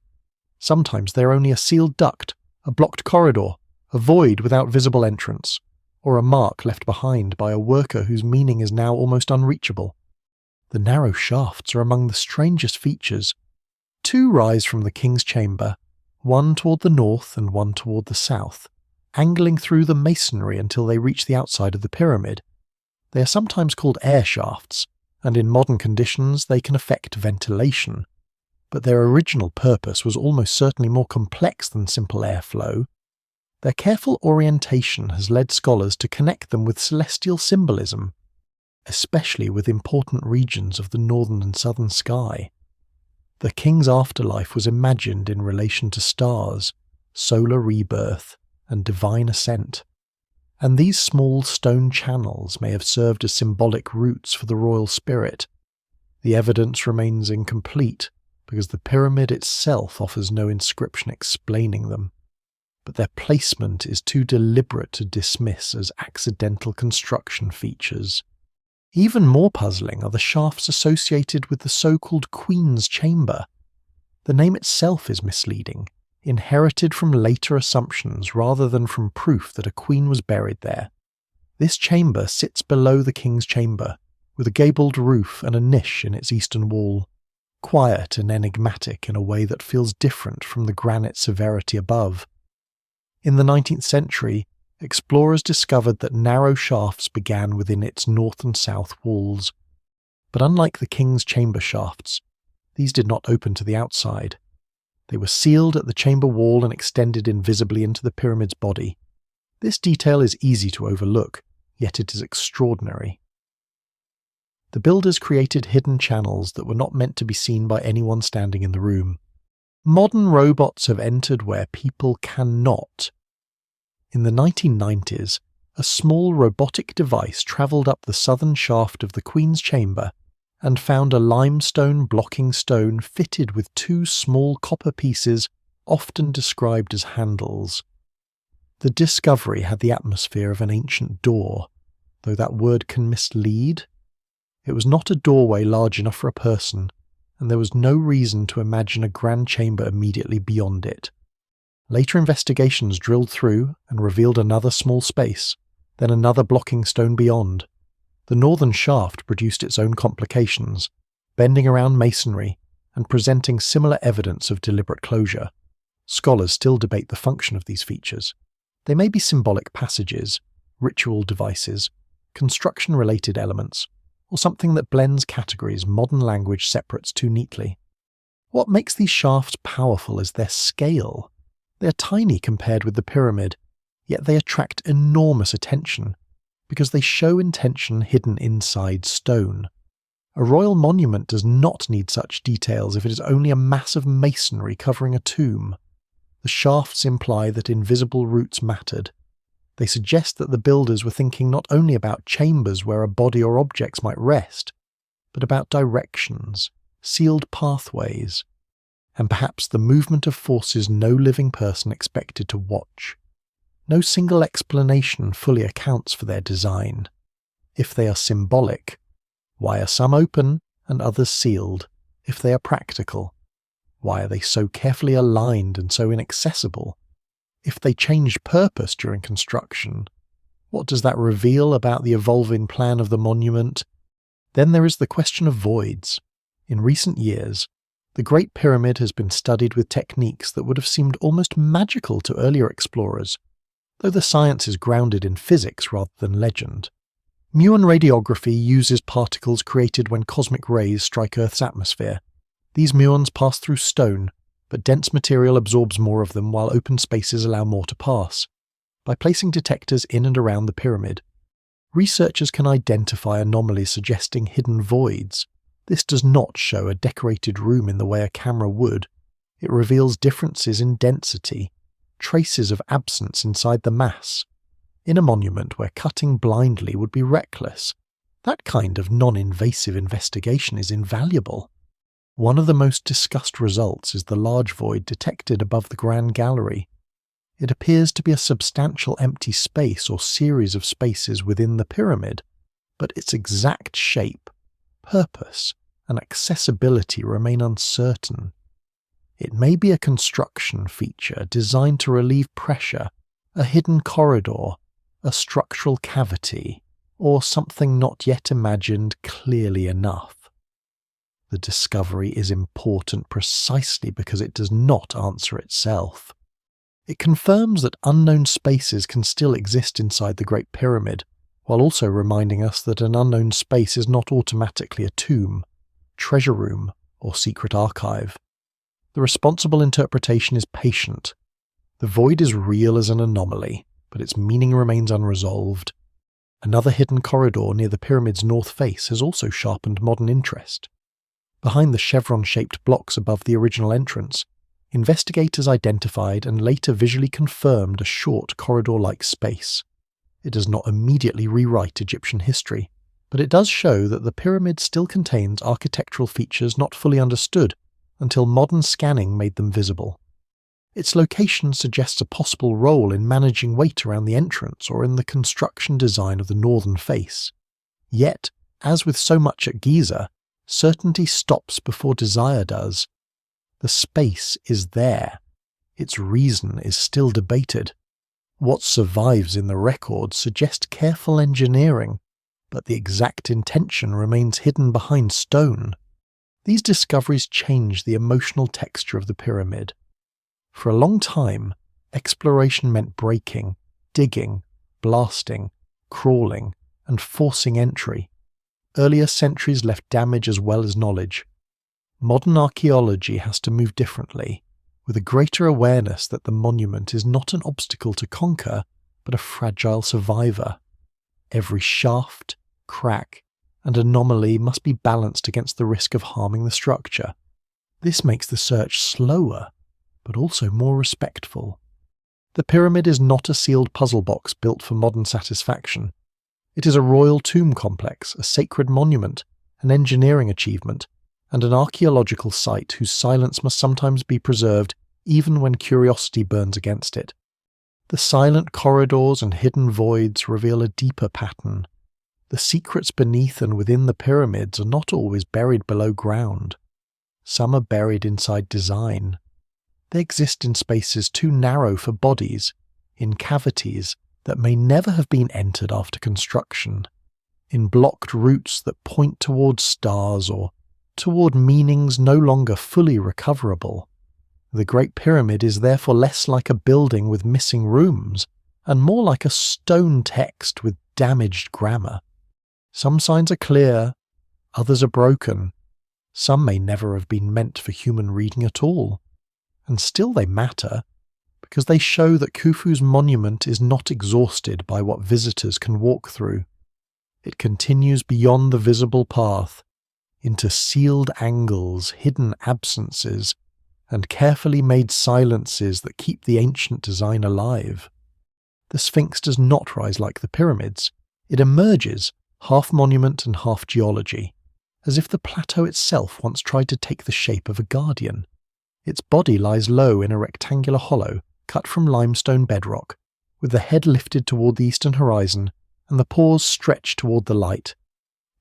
Sometimes they are only a sealed duct, a blocked corridor, a void without visible entrance, or a mark left behind by a worker whose meaning is now almost unreachable. The narrow shafts are among the strangest features. Two rise from the king's chamber, one toward the north and one toward the south, angling through the masonry until they reach the outside of the pyramid. They are sometimes called air shafts, and in modern conditions they can affect ventilation. But their original purpose was almost certainly more complex than simple airflow. Their careful orientation has led scholars to connect them with celestial symbolism, especially with important regions of the northern and southern sky. The king's afterlife was imagined in relation to stars, solar rebirth, and divine ascent. And these small stone channels may have served as symbolic routes for the royal spirit. The evidence remains incomplete because the pyramid itself offers no inscription explaining them, but their placement is too deliberate to dismiss as accidental construction features. Even more puzzling are the shafts associated with the so-called Queen's Chamber. The name itself is misleading, inherited from later assumptions rather than from proof that a queen was buried there. This chamber sits below the king's chamber, with a gabled roof and a niche in its eastern wall, quiet and enigmatic in a way that feels different from the granite severity above. In the 19th century, explorers discovered that narrow shafts began within its north and south walls. But unlike the king's chamber shafts, these did not open to the outside. They were sealed at the chamber wall and extended invisibly into the pyramid's body. This detail is easy to overlook, yet it is extraordinary. The builders created hidden channels that were not meant to be seen by anyone standing in the room. Modern robots have entered where people cannot. In the 1990s, a small robotic device travelled up the southern shaft of the Queen's Chamber and found a limestone blocking stone fitted with two small copper pieces often described as handles. The discovery had the atmosphere of an ancient door, though that word can mislead. It was not a doorway large enough for a person, and there was no reason to imagine a grand chamber immediately beyond it. Later investigations drilled through and revealed another small space, then another blocking stone beyond. The northern shaft produced its own complications, bending around masonry and presenting similar evidence of deliberate closure. Scholars still debate the function of these features. They may be symbolic passages, ritual devices, construction-related elements, or something that blends categories modern language separates too neatly. What makes these shafts powerful is their scale. They are tiny compared with the pyramid, yet they attract enormous attention, because they show intention hidden inside stone. A royal monument does not need such details if it is only a mass of masonry covering a tomb. The shafts imply that invisible roots mattered. They suggest that the builders were thinking not only about chambers where a body or objects might rest, but about directions, sealed pathways, and perhaps the movement of forces no living person expected to watch. No single explanation fully accounts for their design. If they are symbolic, why are some open and others sealed? If they are practical, why are they so carefully aligned and so inaccessible? If they changed purpose during construction, what does that reveal about the evolving plan of the monument? Then there is the question of voids. In recent years, the Great Pyramid has been studied with techniques that would have seemed almost magical to earlier explorers, though the science is grounded in physics rather than legend. Muon radiography uses particles created when cosmic rays strike Earth's atmosphere. These muons pass through stone, but dense material absorbs more of them while open spaces allow more to pass. By placing detectors in and around the pyramid, researchers can identify anomalies suggesting hidden voids. This does not show a decorated room in the way a camera would. It reveals differences in density, traces of absence inside the mass. In a monument where cutting blindly would be reckless, that kind of non-invasive investigation is invaluable. One of the most discussed results is the large void detected above the Grand Gallery. It appears to be a substantial empty space or series of spaces within the pyramid, but its exact shape, purpose, and accessibility remain uncertain. It may be a construction feature designed to relieve pressure, a hidden corridor, a structural cavity, or something not yet imagined clearly enough. The discovery is important precisely because it does not answer itself. It confirms that unknown spaces can still exist inside the Great Pyramid, while also reminding us that an unknown space is not automatically a tomb, treasure room, or secret archive. The responsible interpretation is patient. The void is real as an anomaly, but its meaning remains unresolved. Another hidden corridor near the pyramid's north face has also sharpened modern interest. Behind the chevron-shaped blocks above the original entrance, investigators identified and later visually confirmed a short corridor-like space. It does not immediately rewrite Egyptian history, but it does show that the pyramid still contains architectural features not fully understood until modern scanning made them visible. Its location suggests a possible role in managing weight around the entrance or in the construction design of the northern face. Yet, as with so much at Giza, certainty stops before desire does. The space is there. Its reason is still debated. What survives in the records suggests careful engineering, but the exact intention remains hidden behind stone. These discoveries change the emotional texture of the pyramid. For a long time, exploration meant breaking, digging, blasting, crawling, and forcing entry. Earlier centuries left damage as well as knowledge. Modern archaeology has to move differently, with a greater awareness that the monument is not an obstacle to conquer, but a fragile survivor. Every shaft, crack, and anomaly must be balanced against the risk of harming the structure. This makes the search slower, but also more respectful. The pyramid is not a sealed puzzle box built for modern satisfaction. It is a royal tomb complex, a sacred monument, an engineering achievement, and an archaeological site whose silence must sometimes be preserved even when curiosity burns against it. The silent corridors and hidden voids reveal a deeper pattern. The secrets beneath and within the pyramids are not always buried below ground. Some are buried inside design. They exist in spaces too narrow for bodies, in cavities that may never have been entered after construction, in blocked routes that point towards stars or toward meanings no longer fully recoverable. The Great Pyramid is therefore less like a building with missing rooms, and more like a stone text with damaged grammar. Some signs are clear, others are broken. Some may never have been meant for human reading at all, and still they matter, because they show that Khufu's monument is not exhausted by what visitors can walk through. It continues beyond the visible path, into sealed angles, hidden absences, and carefully made silences that keep the ancient design alive. The Sphinx does not rise like the pyramids. It emerges, half monument and half geology, as if the plateau itself once tried to take the shape of a guardian. Its body lies low in a rectangular hollow cut from limestone bedrock, with the head lifted toward the eastern horizon and the paws stretched toward the light.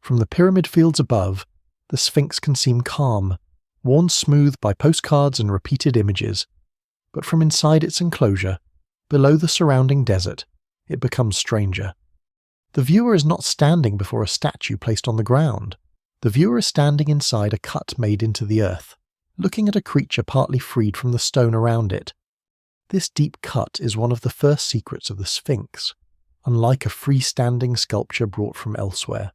From the pyramid fields above, the Sphinx can seem calm, worn smooth by postcards and repeated images, but from inside its enclosure, below the surrounding desert, it becomes stranger. The viewer is not standing before a statue placed on the ground. The viewer is standing inside a cut made into the earth, looking at a creature partly freed from the stone around it. This deep cut is one of the first secrets of the Sphinx. Unlike a freestanding sculpture brought from elsewhere,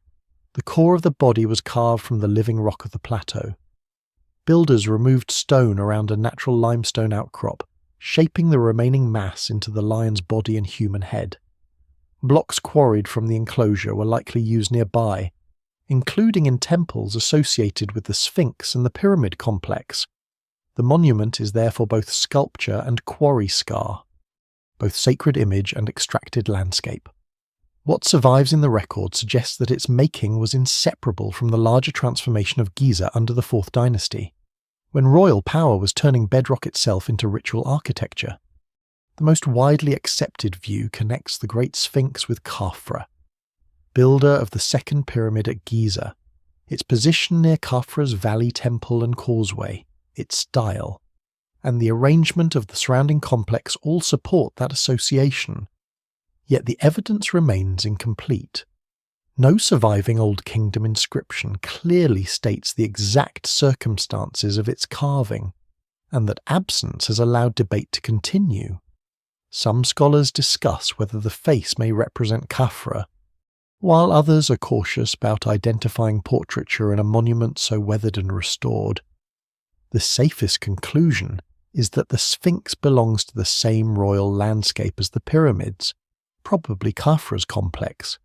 the core of the body was carved from the living rock of the plateau. Builders removed stone around a natural limestone outcrop, shaping the remaining mass into the lion's body and human head. Blocks quarried from the enclosure were likely used nearby, including in temples associated with the Sphinx and the pyramid complex. The monument is therefore both sculpture and quarry scar, both sacred image and extracted landscape. What survives in the record suggests that its making was inseparable from the larger transformation of Giza under the 4th dynasty, when royal power was turning bedrock itself into ritual architecture. The most widely accepted view connects the Great Sphinx with Khafra, builder of the second pyramid at Giza, its position near Khafra's valley temple and causeway, its style, and the arrangement of the surrounding complex all support that association. Yet the evidence remains incomplete. No surviving Old Kingdom inscription clearly states the exact circumstances of its carving, and that absence has allowed debate to continue. Some scholars discuss whether the face may represent Khafra, while others are cautious about identifying portraiture in a monument so weathered and restored. The safest conclusion is that the Sphinx belongs to the same royal landscape as the pyramids, probably Khafra's complex,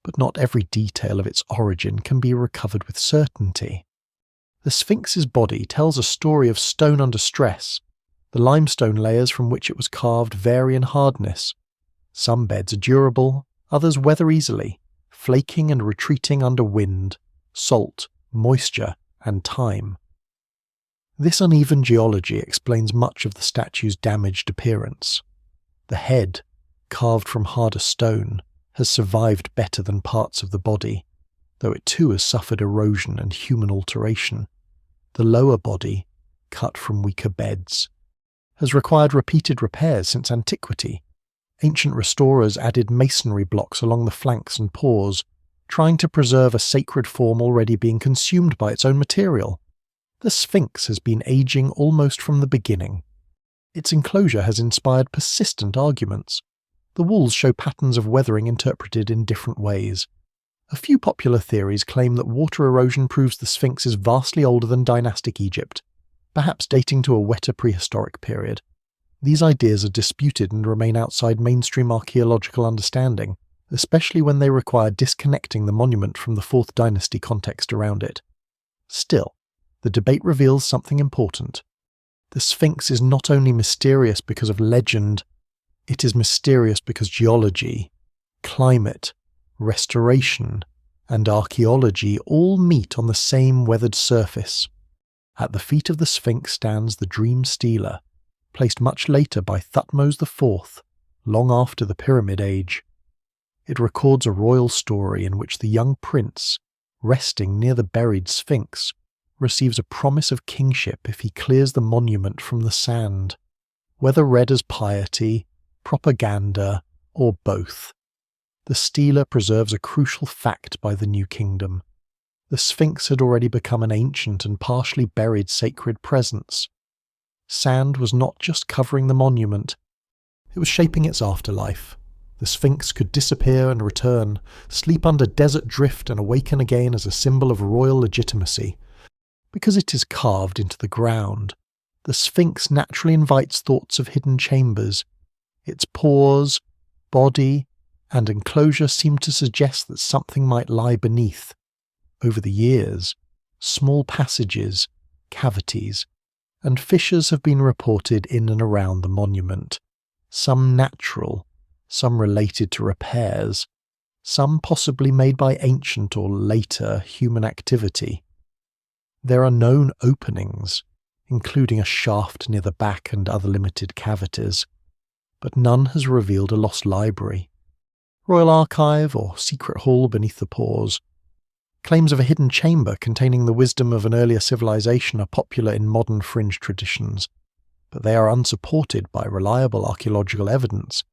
but not every detail of its origin can be recovered with certainty. The Sphinx's body tells a story of stone under stress. The limestone layers from which it was carved vary in hardness. Some beds are durable, others weather easily, flaking and retreating under wind, salt, moisture, and time. This uneven geology explains much of the statue's damaged appearance. The head, carved from harder stone, has survived better than parts of the body, though it too has suffered erosion and human alteration. The lower body, cut from weaker beds, has required repeated repairs since antiquity. Ancient restorers added masonry blocks along the flanks and paws, trying to preserve a sacred form already being consumed by its own material. The Sphinx has been aging almost from the beginning. Its enclosure has inspired persistent arguments. The walls show patterns of weathering interpreted in different ways. A few popular theories claim that water erosion proves the Sphinx is vastly older than dynastic Egypt, perhaps dating to a wetter prehistoric period. These ideas are disputed and remain outside mainstream archaeological understanding, especially when they require disconnecting the monument from the 4th dynasty context around it. Still, the debate reveals something important. The Sphinx is not only mysterious because of legend, it is mysterious because geology, climate, restoration, and archaeology all meet on the same weathered surface. At the feet of the Sphinx stands the Dream Stealer, placed much later by Thutmose IV, long after the Pyramid Age. It records a royal story in which the young prince, resting near the buried Sphinx, receives a promise of kingship if he clears the monument from the sand, whether read as piety, propaganda, or both. The Stealer preserves a crucial fact by the new kingdom. The Sphinx had already become an ancient and partially buried sacred presence. Sand was not just covering the monument, it was shaping its afterlife. The Sphinx could disappear and return, sleep under desert drift and awaken again as a symbol of royal legitimacy. Because it is carved into the ground, the Sphinx naturally invites thoughts of hidden chambers. Its paws, body, and enclosure seem to suggest that something might lie beneath. Over the years, small passages, cavities, and fissures have been reported in and around the monument, some natural, some related to repairs, some possibly made by ancient or later human activity. There are known openings, including a shaft near the back and other limited cavities, but none has revealed a lost library, royal archive, or secret hall beneath the pores. Claims of a hidden chamber containing the wisdom of an earlier civilization are popular in modern fringe traditions, but they are unsupported by reliable archaeological evidence.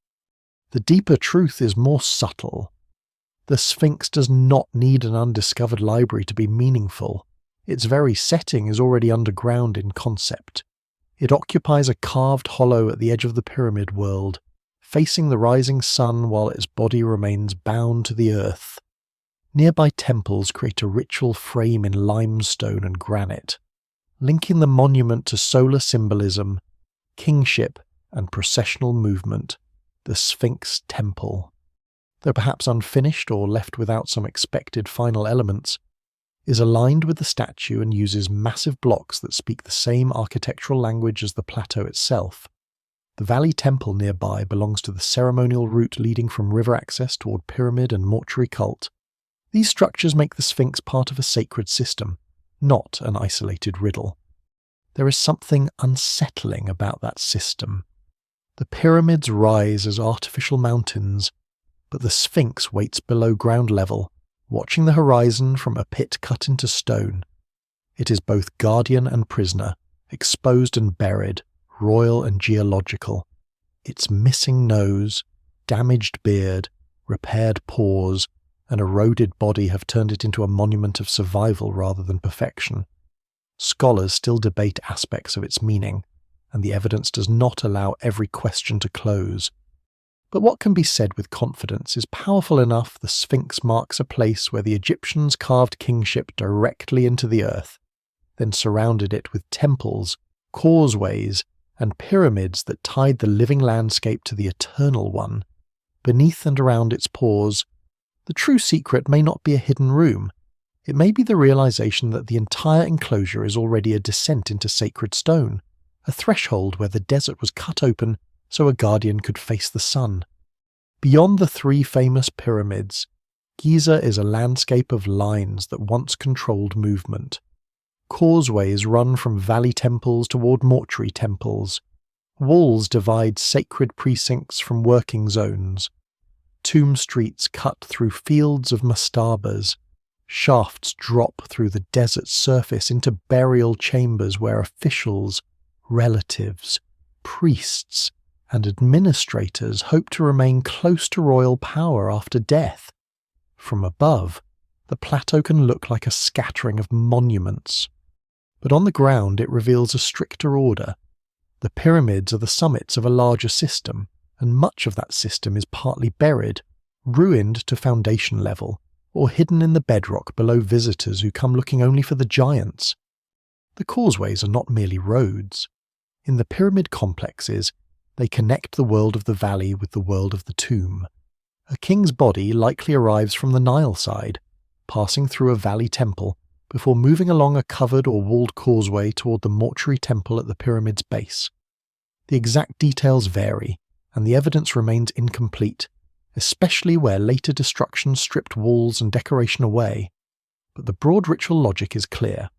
The deeper truth is more subtle. The Sphinx does not need an undiscovered library to be meaningful. Its very setting is already underground in concept. It occupies a carved hollow at the edge of the pyramid world, facing the rising sun while its body remains bound to the earth. Nearby temples create a ritual frame in limestone and granite, linking the monument to solar symbolism, kingship, and processional movement, the Sphinx Temple. Though perhaps unfinished or left without some expected final elements, is aligned with the statue and uses massive blocks that speak the same architectural language as the plateau itself. The valley temple nearby belongs to the ceremonial route leading from river access toward pyramid and mortuary cult. These structures make the Sphinx part of a sacred system, not an isolated riddle. There is something unsettling about that system. The pyramids rise as artificial mountains, but the Sphinx waits below ground level, watching the horizon from a pit cut into stone. It is both guardian and prisoner, exposed and buried, royal and geological. Its missing nose, damaged beard, repaired paws, and eroded body have turned it into a monument of survival rather than perfection. Scholars still debate aspects of its meaning, and the evidence does not allow every question to close. But what can be said with confidence is powerful enough. The Sphinx marks a place where the Egyptians carved kingship directly into the earth, then surrounded it with temples, causeways, and pyramids that tied the living landscape to the eternal one. Beneath and around its pores, the true secret may not be a hidden room. It may be the realization that the entire enclosure is already a descent into sacred stone, a threshold where the desert was cut open so a guardian could face the sun. Beyond the three famous pyramids, Giza is a landscape of lines that once controlled movement. Causeways run from valley temples toward mortuary temples. Walls divide sacred precincts from working zones. Tomb streets cut through fields of mastabas. Shafts drop through the desert surface into burial chambers where officials, relatives, priests, and administrators hope to remain close to royal power after death. From above, the plateau can look like a scattering of monuments, but on the ground it reveals a stricter order. The pyramids are the summits of a larger system, and much of that system is partly buried, ruined to foundation level, or hidden in the bedrock below visitors who come looking only for the giants. The causeways are not merely roads. In the pyramid complexes, they connect the world of the valley with the world of the tomb. A king's body likely arrives from the Nile side, passing through a valley temple before moving along a covered or walled causeway toward the mortuary temple at the pyramid's base. The exact details vary, and the evidence remains incomplete, especially where later destruction stripped walls and decoration away. But the broad ritual logic is clear.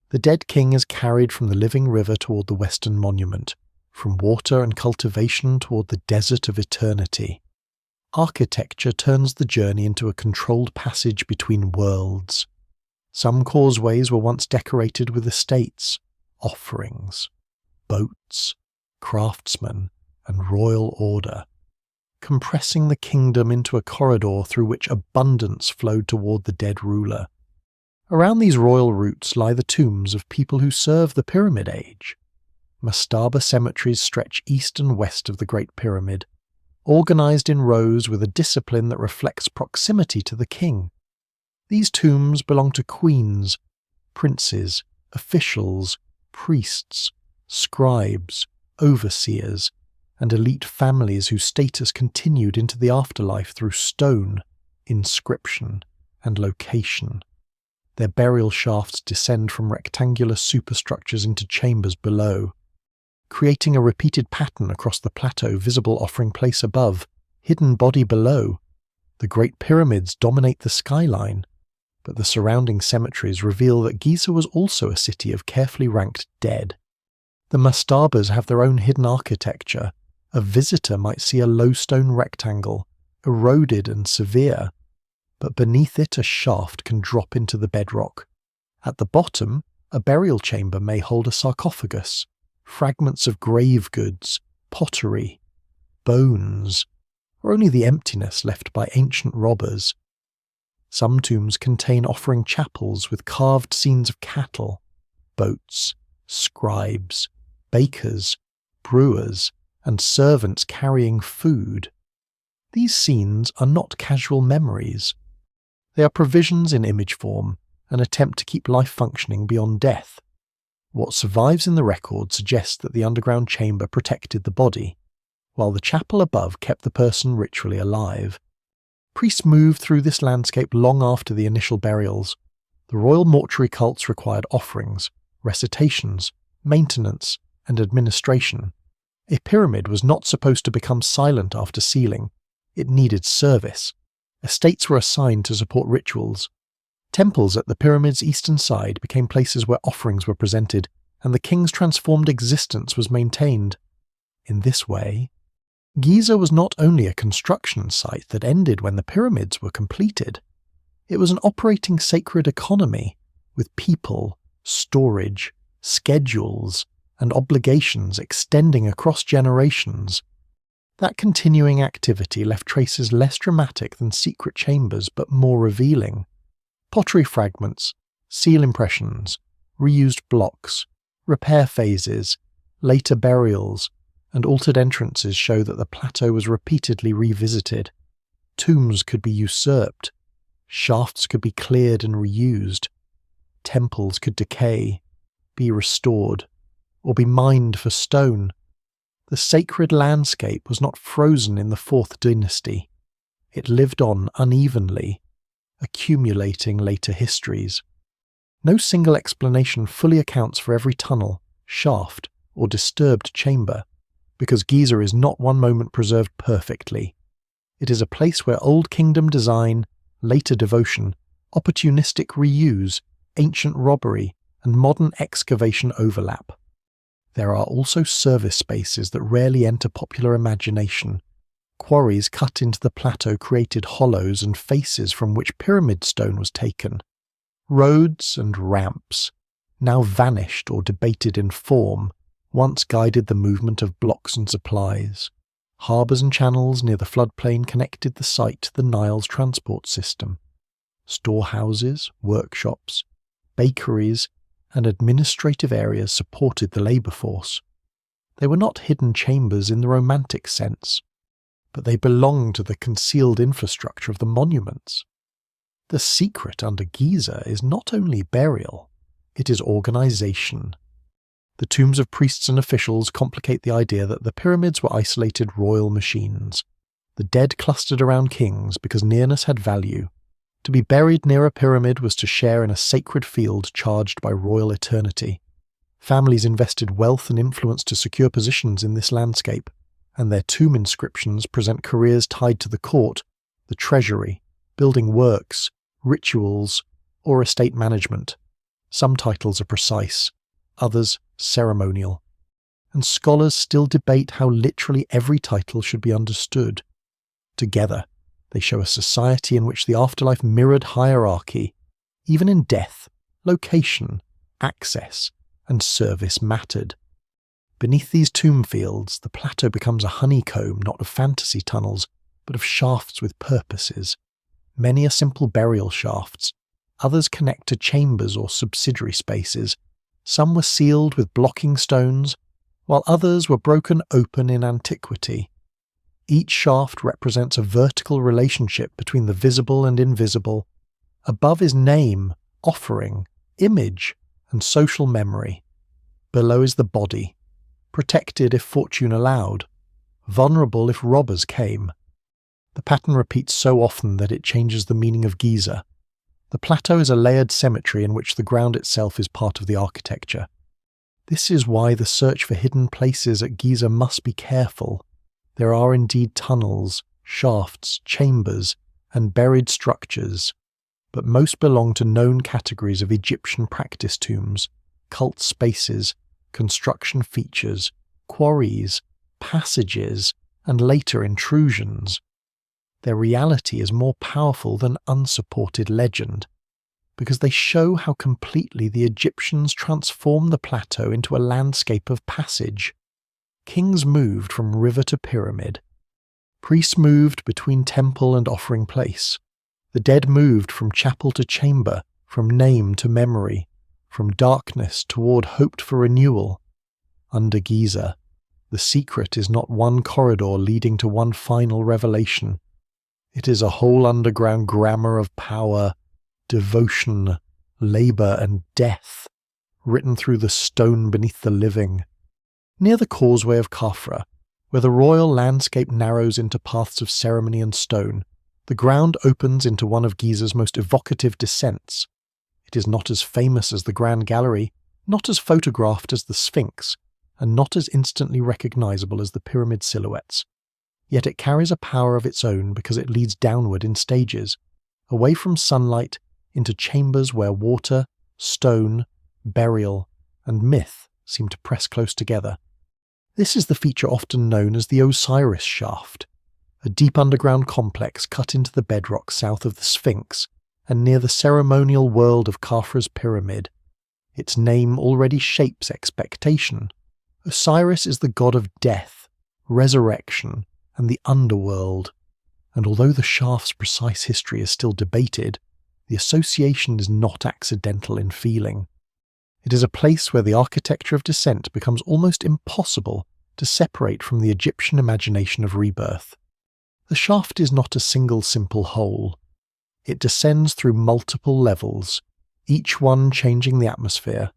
The dead king is carried from the living river toward the western monument, from water and cultivation toward the desert of eternity. Architecture turns the journey into a controlled passage between worlds. Some causeways were once decorated with estates, offerings, boats, craftsmen, and royal order, compressing the kingdom into a corridor through which abundance flowed toward the dead ruler. Around these royal routes lie the tombs of people who serve the Pyramid Age. Mastaba cemeteries stretch east and west of the Great Pyramid, organized in rows with a discipline that reflects proximity to the king. These tombs belong to queens, princes, officials, priests, scribes, overseers, and elite families whose status continued into the afterlife through stone, inscription, and location. Their burial shafts descend from rectangular superstructures into chambers below, creating a repeated pattern across the plateau, visible offering place above, hidden body below. The Great Pyramids dominate the skyline, but the surrounding cemeteries reveal that Giza was also a city of carefully ranked dead. The mastabas have their own hidden architecture. A visitor might see a low stone rectangle, eroded and severe, but beneath it a shaft can drop into the bedrock. At the bottom, a burial chamber may hold a sarcophagus, fragments of grave goods, pottery, bones, or only the emptiness left by ancient robbers. Some tombs contain offering chapels with carved scenes of cattle, boats, scribes, bakers, brewers, and servants carrying food. These scenes are not casual memories. They are provisions in image form, an attempt to keep life functioning beyond death. What survives in the record suggests that the underground chamber protected the body, while the chapel above kept the person ritually alive. Priests moved through this landscape long after the initial burials. The royal mortuary cults required offerings, recitations, maintenance, and administration. A pyramid was not supposed to become silent after sealing. It needed service. Estates were assigned to support rituals. Temples at the pyramid's eastern side became places where offerings were presented, and the king's transformed existence was maintained. In this way, Giza was not only a construction site that ended when the pyramids were completed. It was an operating sacred economy, with people, storage, schedules, and obligations extending across generations. That continuing activity left traces less dramatic than secret chambers but more revealing. Pottery fragments, seal impressions, reused blocks, repair phases, later burials, and altered entrances show that the plateau was repeatedly revisited. Tombs could be usurped, shafts could be cleared and reused, temples could decay, be restored, or be mined for stone. The sacred landscape was not frozen in the Fourth Dynasty. It lived on unevenly, accumulating later histories. No single explanation fully accounts for every tunnel, shaft, or disturbed chamber, because Giza is not one moment preserved perfectly. It is a place where Old Kingdom design, later devotion, opportunistic reuse, ancient robbery, and modern excavation overlap. There are also service spaces that rarely enter popular imagination. Quarries cut into the plateau created hollows and faces from which pyramid stone was taken. Roads and ramps, now vanished or debated in form, once guided the movement of blocks and supplies. Harbours and channels near the floodplain connected the site to the Nile's transport system. Storehouses, workshops, bakeries, and administrative areas supported the labour force. They were not hidden chambers in the romantic sense, but they belonged to the concealed infrastructure of the monuments. The secret under Giza is not only burial, it is organisation. The tombs of priests and officials complicate the idea that the pyramids were isolated royal machines. The dead clustered around kings because nearness had value. To be buried near a pyramid was to share in a sacred field charged by royal eternity. Families invested wealth and influence to secure positions in this landscape, and their tomb inscriptions present careers tied to the court, the treasury, building works, rituals, or estate management. Some titles are precise, others ceremonial, and scholars still debate how literally every title should be understood. Together, they show a society in which the afterlife mirrored hierarchy. Even in death, location, access, and service mattered. Beneath these tomb fields, the plateau becomes a honeycomb not of fantasy tunnels, but of shafts with purposes. Many are simple burial shafts. Others connect to chambers or subsidiary spaces. Some were sealed with blocking stones, while others were broken open in antiquity. Each shaft represents a vertical relationship between the visible and invisible. Above is name, offering, image, and social memory. Below is the body, protected if fortune allowed, vulnerable if robbers came. The pattern repeats so often that it changes the meaning of Giza. The plateau is a layered cemetery in which the ground itself is part of the architecture. This is why the search for hidden places at Giza must be careful. There are indeed tunnels, shafts, chambers, and buried structures, but most belong to known categories of Egyptian practice tombs, cult spaces, construction features, quarries, passages, and later intrusions. Their reality is more powerful than unsupported legend, because they show how completely the Egyptians transformed the plateau into a landscape of passage. Kings moved from river to pyramid. Priests moved between temple and offering place. The dead moved from chapel to chamber, from name to memory, from darkness toward hoped-for renewal. Under Giza, the secret is not one corridor leading to one final revelation. It is a whole underground grammar of power, devotion, labour and death, written through the stone beneath the living. Near the causeway of Khafra, where the royal landscape narrows into paths of ceremony and stone, the ground opens into one of Giza's most evocative descents. It is not as famous as the Grand Gallery, not as photographed as the Sphinx, and not as instantly recognisable as the pyramid silhouettes. Yet it carries a power of its own because it leads downward in stages, away from sunlight into chambers where water, stone, burial, and myth seem to press close together. This is the feature often known as the Osiris Shaft, a deep underground complex cut into the bedrock south of the Sphinx and near the ceremonial world of Khafra's pyramid. Its name already shapes expectation. Osiris is the god of death, resurrection, and the underworld, and although the shaft's precise history is still debated, the association is not accidental in feeling. It is a place where the architecture of descent becomes almost impossible to separate from the Egyptian imagination of rebirth. The shaft is not a single simple hole. It descends through multiple levels, each one changing the atmosphere.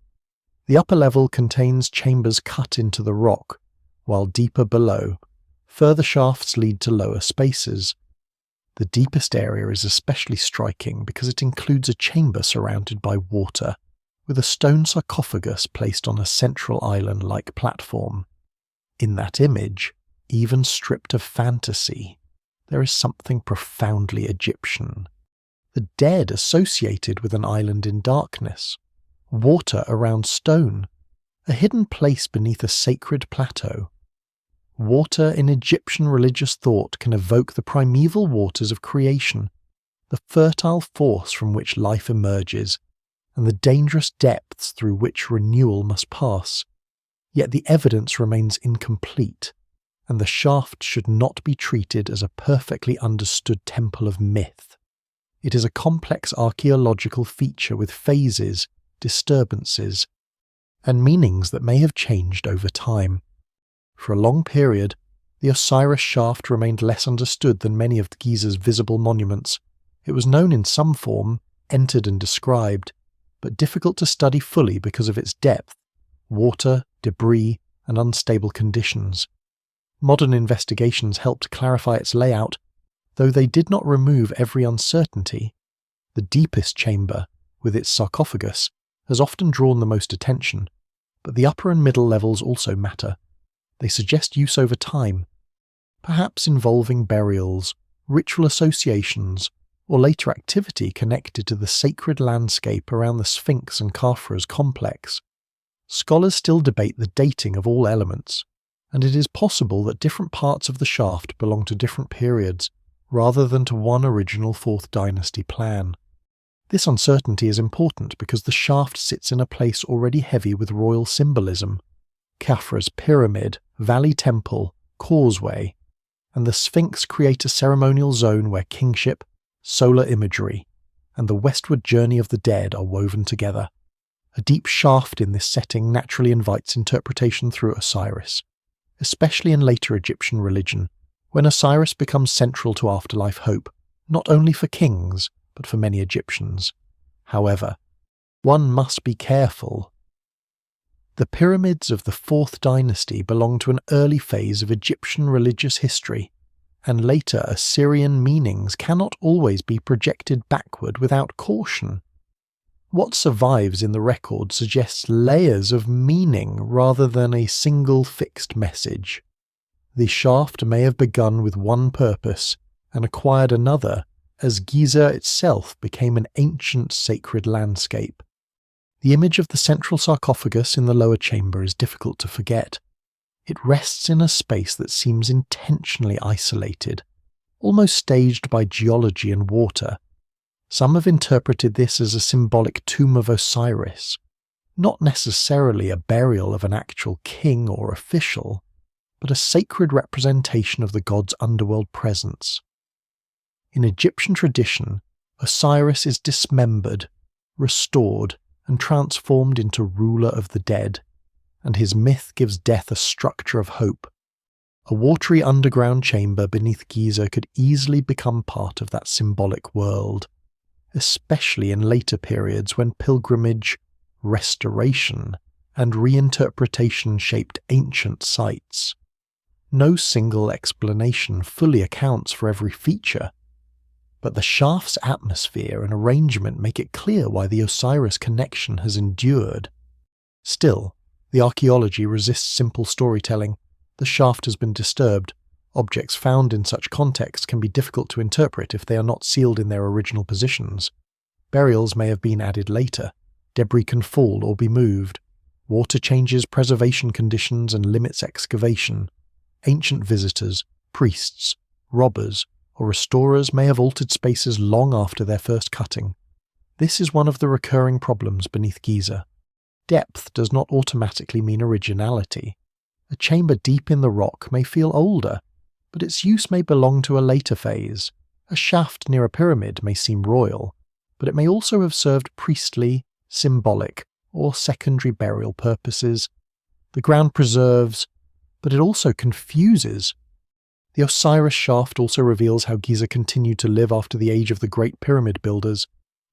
The upper level contains chambers cut into the rock, while deeper below, further shafts lead to lower spaces. The deepest area is especially striking because it includes a chamber surrounded by water, with a stone sarcophagus placed on a central island-like platform. In that image, even stripped of fantasy, there is something profoundly Egyptian. The dead associated with an island in darkness, water around stone, a hidden place beneath a sacred plateau. Water in Egyptian religious thought can evoke the primeval waters of creation, the fertile force from which life emerges, and the dangerous depths through which renewal must pass. Yet the evidence remains incomplete, and the shaft should not be treated as a perfectly understood temple of myth. It is a complex archaeological feature with phases, disturbances, and meanings that may have changed over time. For a long period, the Osiris shaft remained less understood than many of Giza's visible monuments. It was known in some form, entered and described, but difficult to study fully because of its depth, water, debris, and unstable conditions. Modern investigations helped clarify its layout, though they did not remove every uncertainty. The deepest chamber, with its sarcophagus, has often drawn the most attention, but the upper and middle levels also matter. They suggest use over time, perhaps involving burials, ritual associations, or later activity connected to the sacred landscape around the Sphinx and Khafra's complex. Scholars still debate the dating of all elements, and it is possible that different parts of the shaft belong to different periods, rather than to one original 4th Dynasty plan. This uncertainty is important because the shaft sits in a place already heavy with royal symbolism. Khafra's pyramid, valley temple, causeway, and the Sphinx create a ceremonial zone where kingship, solar imagery, and the westward journey of the dead are woven together. A deep shaft in this setting naturally invites interpretation through Osiris, especially in later Egyptian religion, when Osiris becomes central to afterlife hope, not only for kings, but for many Egyptians. However, one must be careful. The pyramids of the 4th Dynasty belong to an early phase of Egyptian religious history, and later Assyrian meanings cannot always be projected backward without caution. What survives in the record suggests layers of meaning rather than a single fixed message. The shaft may have begun with one purpose and acquired another as Giza itself became an ancient sacred landscape. The image of the central sarcophagus in the lower chamber is difficult to forget. It rests in a space that seems intentionally isolated, almost staged by geology and water. Some have interpreted this as a symbolic tomb of Osiris, not necessarily a burial of an actual king or official, but a sacred representation of the god's underworld presence. In Egyptian tradition, Osiris is dismembered, restored, and transformed into ruler of the dead, and his myth gives death a structure of hope. A watery underground chamber beneath Giza could easily become part of that symbolic world, especially in later periods when pilgrimage, restoration, and reinterpretation shaped ancient sites. No single explanation fully accounts for every feature, but the shaft's atmosphere and arrangement make it clear why the Osiris connection has endured. Still, the archaeology resists simple storytelling. The shaft has been disturbed. Objects found in such context can be difficult to interpret if they are not sealed in their original positions. Burials may have been added later. Debris can fall or be moved. Water changes preservation conditions and limits excavation. Ancient visitors, priests, robbers, or restorers may have altered spaces long after their first cutting. This is one of the recurring problems beneath Giza. Depth does not automatically mean originality. A chamber deep in the rock may feel older, but its use may belong to a later phase. A shaft near a pyramid may seem royal, but it may also have served priestly, symbolic, or secondary burial purposes. The ground preserves, but it also confuses. The Osiris shaft also reveals how Giza continued to live after the age of the great pyramid builders.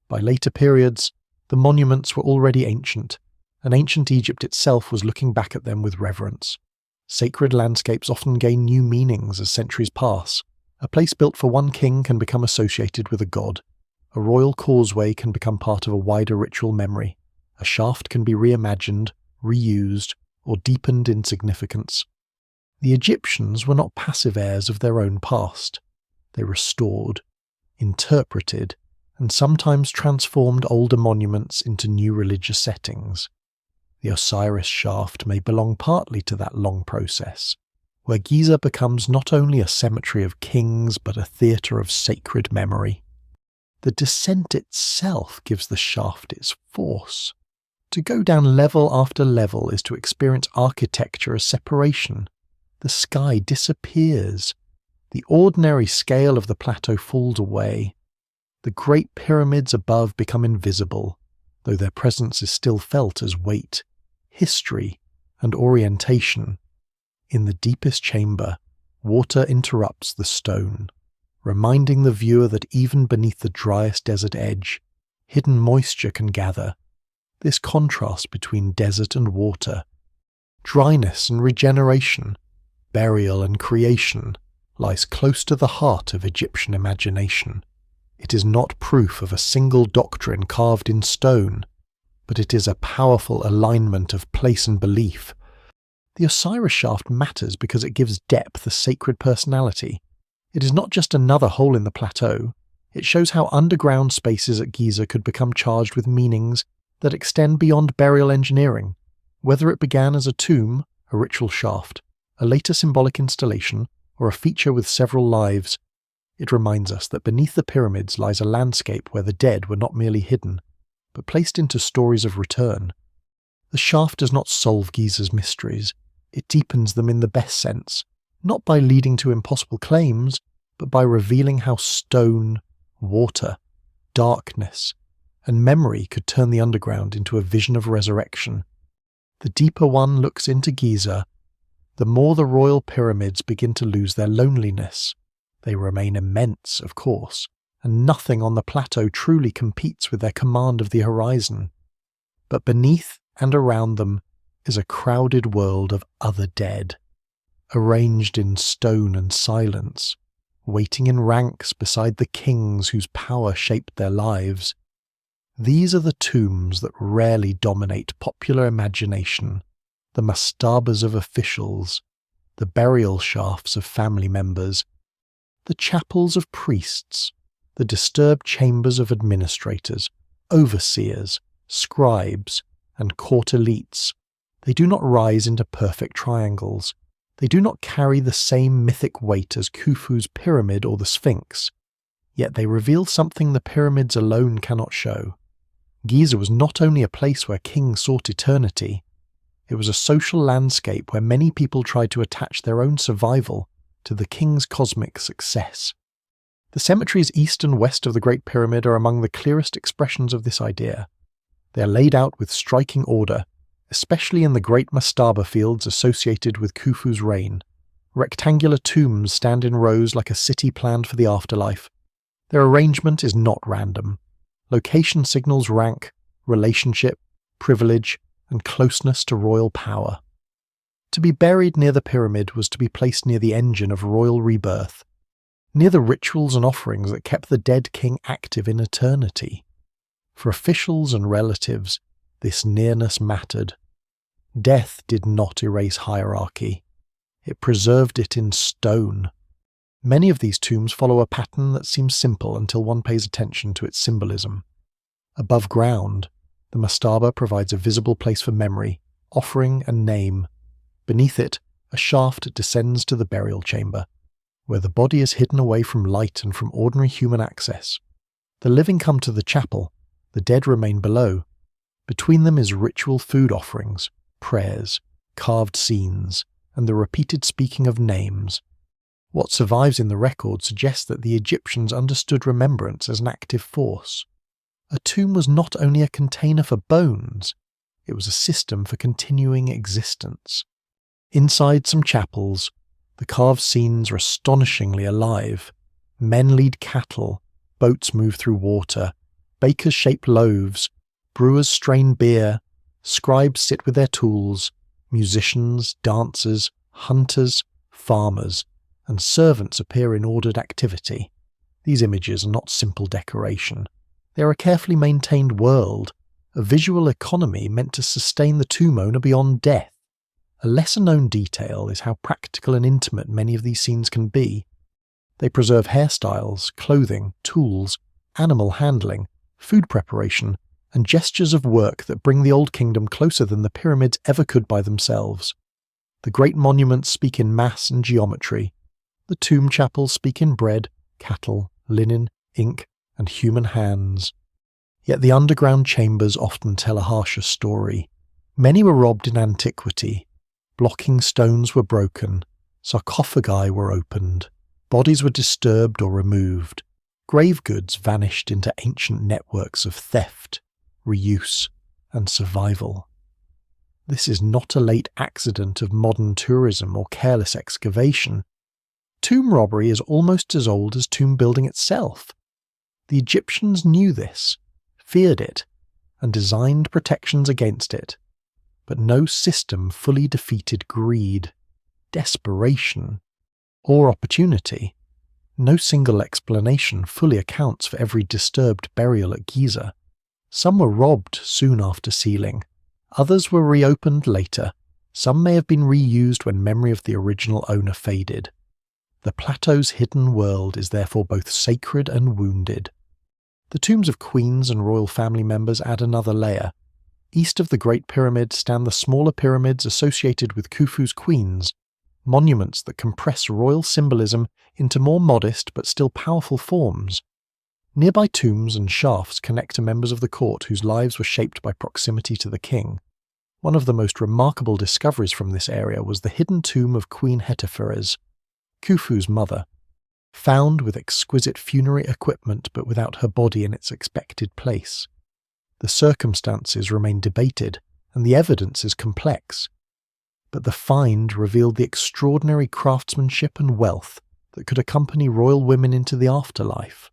By later periods, the monuments were already ancient, and ancient Egypt itself was looking back at them with reverence. Sacred landscapes often gain new meanings as centuries pass. A place built for one king can become associated with a god. A royal causeway can become part of a wider ritual memory. A shaft can be reimagined, reused, or deepened in significance. The Egyptians were not passive heirs of their own past. They restored, interpreted, and sometimes transformed older monuments into new religious settings. The Osiris shaft may belong partly to that long process, where Giza becomes not only a cemetery of kings but a theatre of sacred memory. The descent itself gives the shaft its force. To go down level after level is to experience architecture as separation. The sky disappears. The ordinary scale of the plateau falls away. The great pyramids above become invisible, though their presence is still felt as weight, history, and orientation. In the deepest chamber, water interrupts the stone, reminding the viewer that even beneath the driest desert edge, hidden moisture can gather. This contrast between desert and water, dryness and regeneration, burial and creation, lies close to the heart of Egyptian imagination. It is not proof of a single doctrine carved in stone, but it is a powerful alignment of place and belief. The Osiris shaft matters because it gives depth a sacred personality. It is not just another hole in the plateau. It shows how underground spaces at Giza could become charged with meanings that extend beyond burial engineering. Whether it began as a tomb, a ritual shaft, a later symbolic installation, or a feature with several lives, it reminds us that beneath the pyramids lies a landscape where the dead were not merely hidden, but placed into stories of return. The shaft does not solve Giza's mysteries. It deepens them in the best sense, not by leading to impossible claims, but by revealing how stone, water, darkness, and memory could turn the underground into a vision of resurrection. The deeper one looks into Giza, the more the royal pyramids begin to lose their loneliness. They remain immense, of course, and nothing on the plateau truly competes with their command of the horizon. But beneath and around them is a crowded world of other dead, arranged in stone and silence, waiting in ranks beside the kings whose power shaped their lives. These are the tombs that rarely dominate popular imagination, the mastabas of officials, the burial shafts of family members, the chapels of priests, the disturbed chambers of administrators, overseers, scribes, and court elites. They do not rise into perfect triangles. They do not carry the same mythic weight as Khufu's pyramid or the Sphinx, yet they reveal something the pyramids alone cannot show. Giza was not only a place where kings sought eternity, it was a social landscape where many people tried to attach their own survival to the king's cosmic success. The cemeteries east and west of the Great Pyramid are among the clearest expressions of this idea. They are laid out with striking order, especially in the great mastaba fields associated with Khufu's reign. Rectangular tombs stand in rows like a city planned for the afterlife. Their arrangement is not random. Location signals rank, relationship, privilege, and closeness to royal power. To be buried near the pyramid was to be placed near the engine of royal rebirth, near the rituals and offerings that kept the dead king active in eternity. For officials and relatives, this nearness mattered. Death did not erase hierarchy. It preserved it in stone. Many of these tombs follow a pattern that seems simple until one pays attention to its symbolism. Above ground, the mastaba provides a visible place for memory, offering, and name. Beneath it, a shaft descends to the burial chamber, where the body is hidden away from light and from ordinary human access. The living come to the chapel, the dead remain below. Between them is ritual food offerings, prayers, carved scenes, and the repeated speaking of names. What survives in the record suggests that the Egyptians understood remembrance as an active force. A tomb was not only a container for bones, it was a system for continuing existence. Inside some chapels, the carved scenes are astonishingly alive. Men lead cattle, boats move through water, bakers shape loaves, brewers strain beer, scribes sit with their tools, musicians, dancers, hunters, farmers, and servants appear in ordered activity. These images are not simple decoration. They are a carefully maintained world, a visual economy meant to sustain the tomb owner beyond death. A lesser-known detail is how practical and intimate many of these scenes can be. They preserve hairstyles, clothing, tools, animal handling, food preparation, and gestures of work that bring the Old Kingdom closer than the pyramids ever could by themselves. The great monuments speak in mass and geometry. The tomb chapels speak in bread, cattle, linen, ink, and human hands. Yet the underground chambers often tell a harsher story. Many were robbed in antiquity. Blocking stones were broken. Sarcophagi were opened. Bodies were disturbed or removed. Grave goods vanished into ancient networks of theft, reuse, and survival. This is not a late accident of modern tourism or careless excavation. Tomb robbery is almost as old as tomb building itself. The Egyptians knew this, feared it, and designed protections against it. But no system fully defeated greed, desperation, or opportunity. No single explanation fully accounts for every disturbed burial at Giza. Some were robbed soon after sealing. Others were reopened later. Some may have been reused when memory of the original owner faded. The plateau's hidden world is therefore both sacred and wounded. The tombs of queens and royal family members add another layer. East of the Great Pyramid stand the smaller pyramids associated with Khufu's queens, monuments that compress royal symbolism into more modest but still powerful forms. Nearby tombs and shafts connect to members of the court whose lives were shaped by proximity to the king. One of the most remarkable discoveries from this area was the hidden tomb of Queen Hetepheres, Khufu's mother, found with exquisite funerary equipment but without her body in its expected place. The circumstances remain debated, and the evidence is complex. But the find revealed the extraordinary craftsmanship and wealth that could accompany royal women into the afterlife.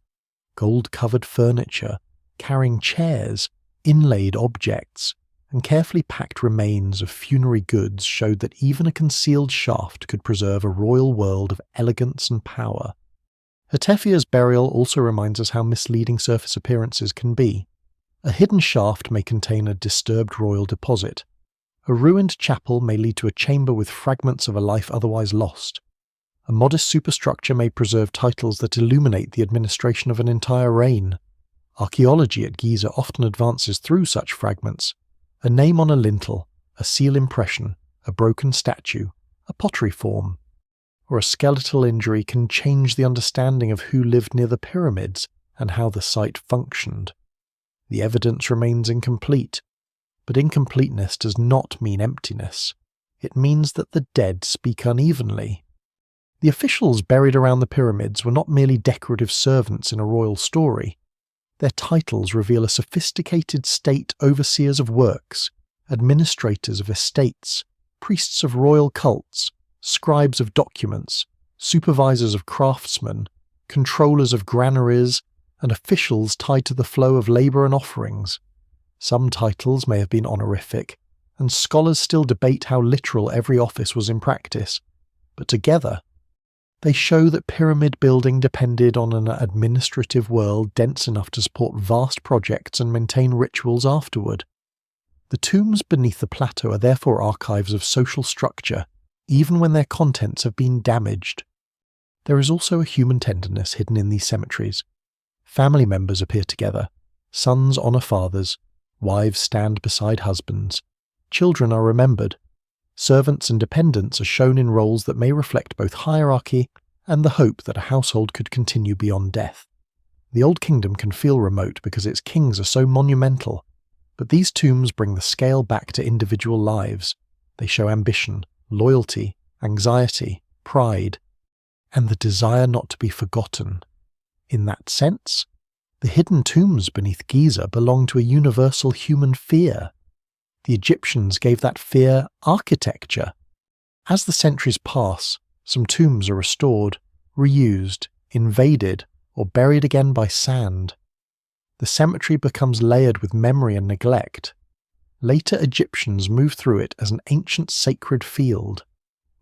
Gold-covered furniture, carrying chairs, inlaid objects, and carefully packed remains of funerary goods showed that even a concealed shaft could preserve a royal world of elegance and power. Hatefia's burial also reminds us how misleading surface appearances can be. A hidden shaft may contain a disturbed royal deposit. A ruined chapel may lead to a chamber with fragments of a life otherwise lost. A modest superstructure may preserve titles that illuminate the administration of an entire reign. Archaeology at Giza often advances through such fragments. A name on a lintel, a seal impression, a broken statue, a pottery form, or a skeletal injury can change the understanding of who lived near the pyramids and how the site functioned. The evidence remains incomplete, but incompleteness does not mean emptiness. It means that the dead speak unevenly. The officials buried around the pyramids were not merely decorative servants in a royal story. Their titles reveal a sophisticated state overseers of works, administrators of estates, priests of royal cults, scribes of documents, supervisors of craftsmen, controllers of granaries, and officials tied to the flow of labour and offerings. Some titles may have been honorific, and scholars still debate how literal every office was in practice, but together they show that pyramid building depended on an administrative world dense enough to support vast projects and maintain rituals afterward. The tombs beneath the plateau are therefore archives of social structure, even when their contents have been damaged. There is also a human tenderness hidden in these cemeteries. Family members appear together, sons honour fathers, wives stand beside husbands, children are remembered, servants and dependents are shown in roles that may reflect both hierarchy and the hope that a household could continue beyond death. The Old Kingdom can feel remote because its kings are so monumental, but these tombs bring the scale back to individual lives. They show ambition, loyalty, anxiety, pride, and the desire not to be forgotten. In that sense, the hidden tombs beneath Giza belong to a universal human fear. The Egyptians gave that fear architecture. As the centuries pass, some tombs are restored, reused, invaded, or buried again by sand. The cemetery becomes layered with memory and neglect. Later Egyptians move through it as an ancient sacred field.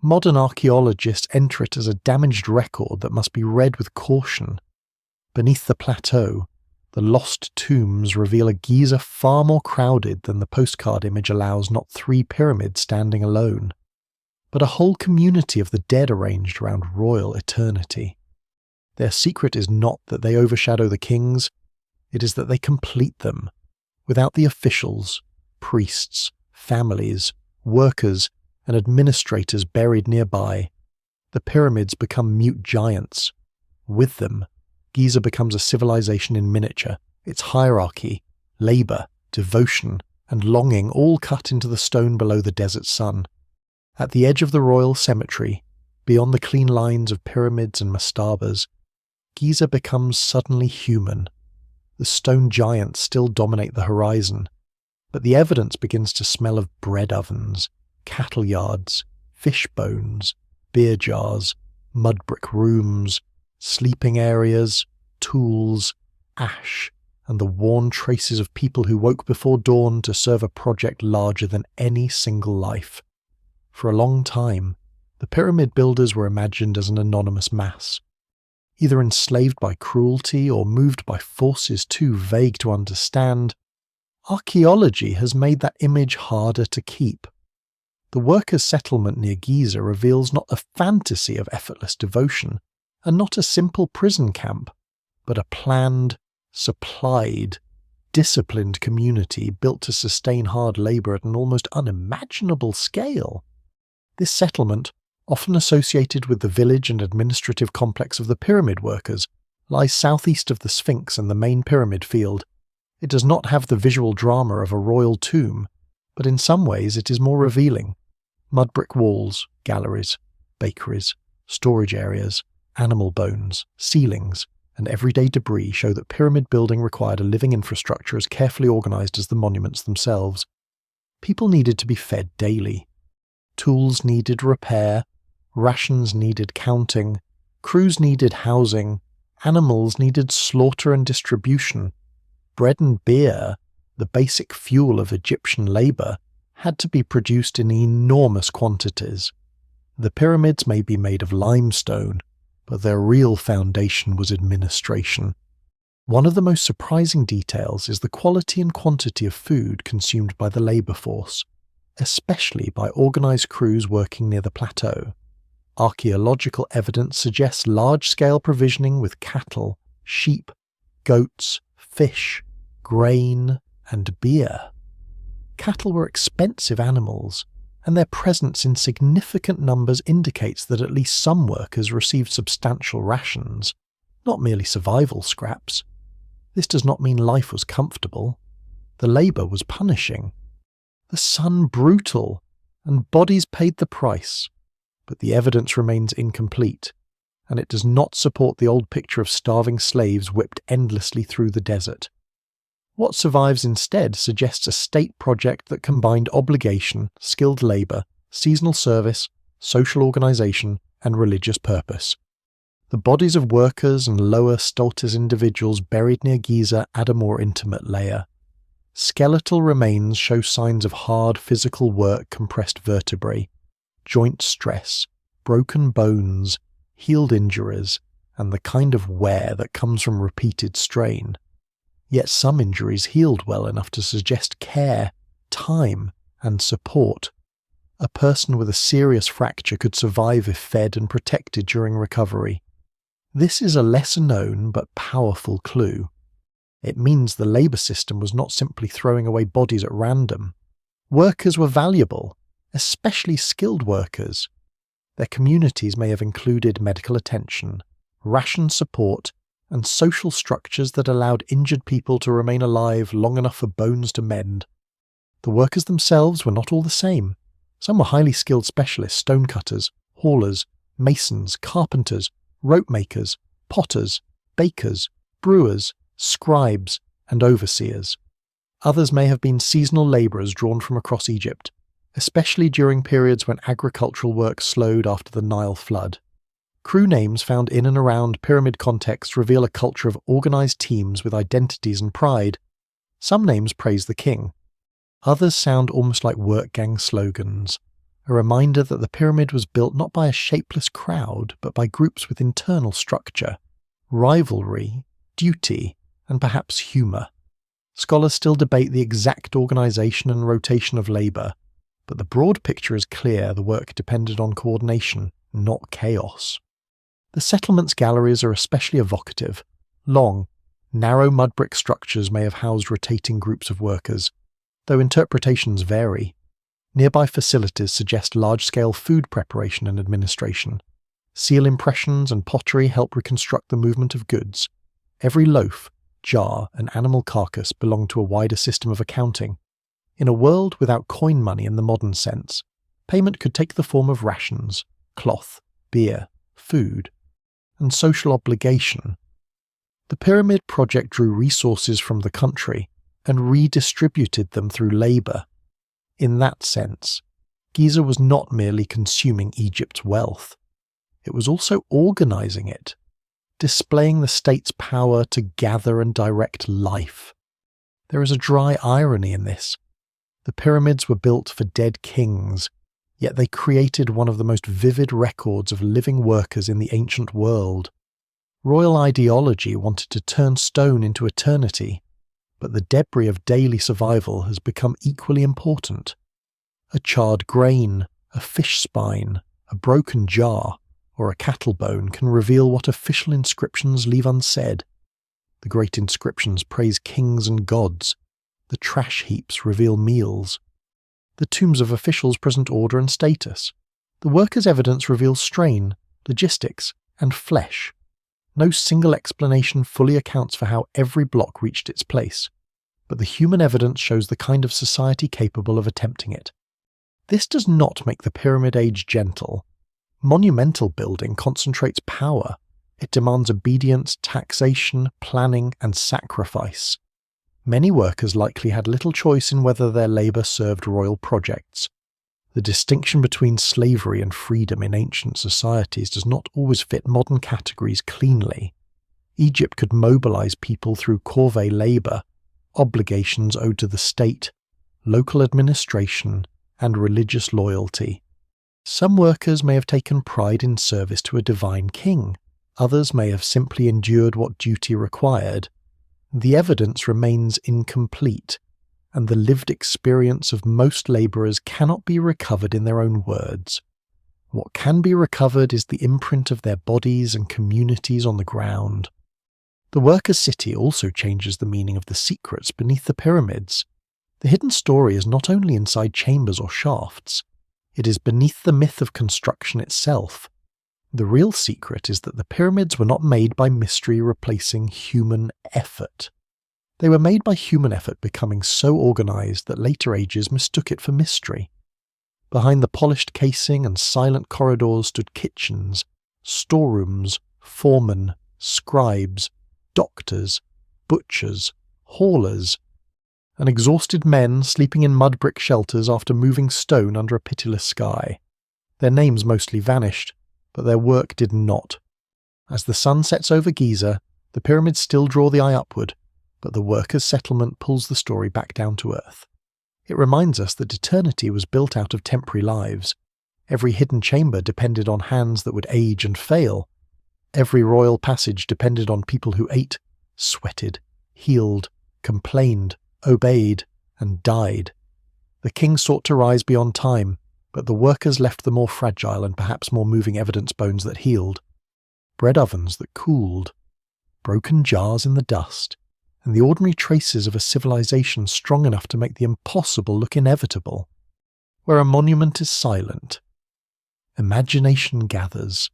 Modern archaeologists enter it as a damaged record that must be read with caution. Beneath the plateau, the lost tombs reveal a Giza far more crowded than the postcard image allows, not 3 pyramids standing alone, but a whole community of the dead arranged around royal eternity. Their secret is not that they overshadow the kings, it is that they complete them. Without the officials, priests, families, workers, and administrators buried nearby, the pyramids become mute giants. With them, Giza becomes a civilization in miniature, its hierarchy, labour, devotion, and longing all cut into the stone below the desert sun. At the edge of the royal cemetery, beyond the clean lines of pyramids and mastabas, Giza becomes suddenly human. The stone giants still dominate the horizon, but the evidence begins to smell of bread ovens, cattle yards, fish bones, beer jars, mud brick rooms, sleeping areas, tools, ash, and the worn traces of people who woke before dawn to serve a project larger than any single life. For a long time, the pyramid builders were imagined as an anonymous mass, either enslaved by cruelty or moved by forces too vague to understand. Archaeology has made that image harder to keep. The workers' settlement near Giza reveals not a fantasy of effortless devotion, and not a simple prison camp, but a planned, supplied, disciplined community built to sustain hard labour at an almost unimaginable scale. This settlement, often associated with the village and administrative complex of the pyramid workers, lies southeast of the Sphinx and the main pyramid field. It does not have the visual drama of a royal tomb, but in some ways it is more revealing. Mud brick walls, galleries, bakeries, storage areas, animal bones, ceilings, and everyday debris show that pyramid building required a living infrastructure as carefully organised as the monuments themselves. People needed to be fed daily. Tools needed repair, rations needed counting, crews needed housing, animals needed slaughter and distribution. Bread and beer, the basic fuel of Egyptian labour, had to be produced in enormous quantities. The pyramids may be made of limestone, but their real foundation was administration. One of the most surprising details is the quality and quantity of food consumed by the labour force, especially by organised crews working near the plateau. Archaeological evidence suggests large-scale provisioning with cattle, sheep, goats, fish, grain, and beer. Cattle were expensive animals, and their presence in significant numbers indicates that at least some workers received substantial rations, not merely survival scraps. This does not mean life was comfortable. The labour was punishing. The sun brutal, and bodies paid the price. But the evidence remains incomplete, and it does not support the old picture of starving slaves whipped endlessly through the desert. What survives instead suggests a state project that combined obligation, skilled labour, seasonal service, social organisation, and religious purpose. The bodies of workers and lower status individuals buried near Giza add a more intimate layer. Skeletal remains show signs of hard physical work, compressed vertebrae, joint stress, broken bones, healed injuries, and the kind of wear that comes from repeated strain. Yet some injuries healed well enough to suggest care, time, and support. A person with a serious fracture could survive if fed and protected during recovery. This is a lesser-known but powerful clue. It means the labour system was not simply throwing away bodies at random. Workers were valuable, especially skilled workers. Their communities may have included medical attention, ration support, and social structures that allowed injured people to remain alive long enough for bones to mend. The workers themselves were not all the same. Some were highly skilled specialists, stonecutters, haulers, masons, carpenters, rope makers, potters, bakers, brewers, scribes, and overseers. Others may have been seasonal labourers drawn from across Egypt, especially during periods when agricultural work slowed after the Nile flood. Crew names found in and around pyramid contexts reveal a culture of organised teams with identities and pride. Some names praise the king. Others sound almost like work gang slogans, a reminder that the pyramid was built not by a shapeless crowd, but by groups with internal structure, rivalry, duty, and perhaps humour. Scholars still debate the exact organisation and rotation of labour, but the broad picture is clear: the work depended on coordination, not chaos. The settlement's galleries are especially evocative. Long, narrow mud brick structures may have housed rotating groups of workers, though interpretations vary. Nearby facilities suggest large-scale food preparation and administration. Seal impressions and pottery help reconstruct the movement of goods. Every loaf, jar, and animal carcass belong to a wider system of accounting. In a world without coin money in the modern sense, payment could take the form of rations, cloth, beer, food, and social obligation. The pyramid project drew resources from the country and redistributed them through labour. In that sense, Giza was not merely consuming Egypt's wealth. It was also organising it, displaying the state's power to gather and direct life. There is a dry irony in this. The pyramids were built for dead kings, yet they created one of the most vivid records of living workers in the ancient world. Royal ideology wanted to turn stone into eternity, but the debris of daily survival has become equally important. A charred grain, a fish spine, a broken jar, or a cattle bone can reveal what official inscriptions leave unsaid. The great inscriptions praise kings and gods. The trash heaps reveal meals. The tombs of officials present order and status. The workers' evidence reveals strain, logistics, and flesh. No single explanation fully accounts for how every block reached its place, but the human evidence shows the kind of society capable of attempting it. This does not make the Pyramid Age gentle. Monumental building concentrates power. It demands obedience, taxation, planning, and sacrifice. Many workers likely had little choice in whether their labour served royal projects. The distinction between slavery and freedom in ancient societies does not always fit modern categories cleanly. Egypt could mobilise people through corvée labour, obligations owed to the state, local administration, and religious loyalty. Some workers may have taken pride in service to a divine king, Others may have simply endured what duty required. The evidence remains incomplete, and the lived experience of most labourers cannot be recovered in their own words. What can be recovered is the imprint of their bodies and communities on the ground. The workers' city also changes the meaning of the secrets beneath the pyramids. The hidden story is not only inside chambers or shafts, it is beneath the myth of construction itself. The real secret is that the pyramids were not made by mystery replacing human effort. They were made by human effort becoming so organised that later ages mistook it for mystery. Behind the polished casing and silent corridors stood kitchens, storerooms, foremen, scribes, doctors, butchers, haulers, and exhausted men sleeping in mud brick shelters after moving stone under a pitiless sky. Their names mostly vanished, but their work did not. As the sun sets over Giza, the pyramids still draw the eye upward, but the workers' settlement pulls the story back down to earth. It reminds us that eternity was built out of temporary lives. Every hidden chamber depended on hands that would age and fail. Every royal passage depended on people who ate, sweated, healed, complained, obeyed, and died. The king sought to rise beyond time, but the workers left the more fragile and perhaps more moving evidence bones that healed. Bread ovens that cooled, broken jars in the dust, and the ordinary traces of a civilization strong enough to make the impossible look inevitable. Where a monument is silent, imagination gathers.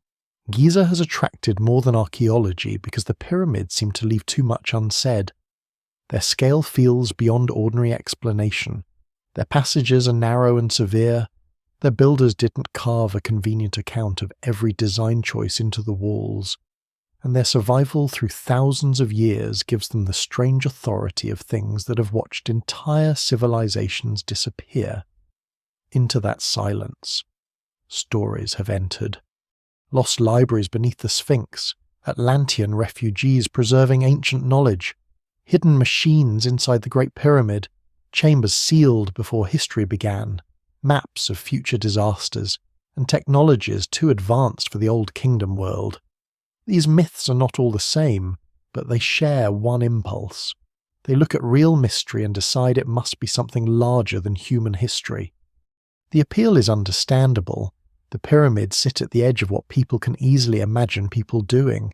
Giza has attracted more than archaeology because the pyramids seem to leave too much unsaid. Their scale feels beyond ordinary explanation. Their passages are narrow and severe. Their builders didn't carve a convenient account of every design choice into the walls, and their survival through thousands of years gives them the strange authority of things that have watched entire civilizations disappear. Into that silence, stories have entered. Lost libraries beneath the Sphinx, Atlantean refugees preserving ancient knowledge, hidden machines inside the Great Pyramid, chambers sealed before history began, maps of future disasters, and technologies too advanced for the Old Kingdom world. These myths are not all the same, but they share one impulse. They look at real mystery and decide it must be something larger than human history. The appeal is understandable. The pyramids sit at the edge of what people can easily imagine people doing.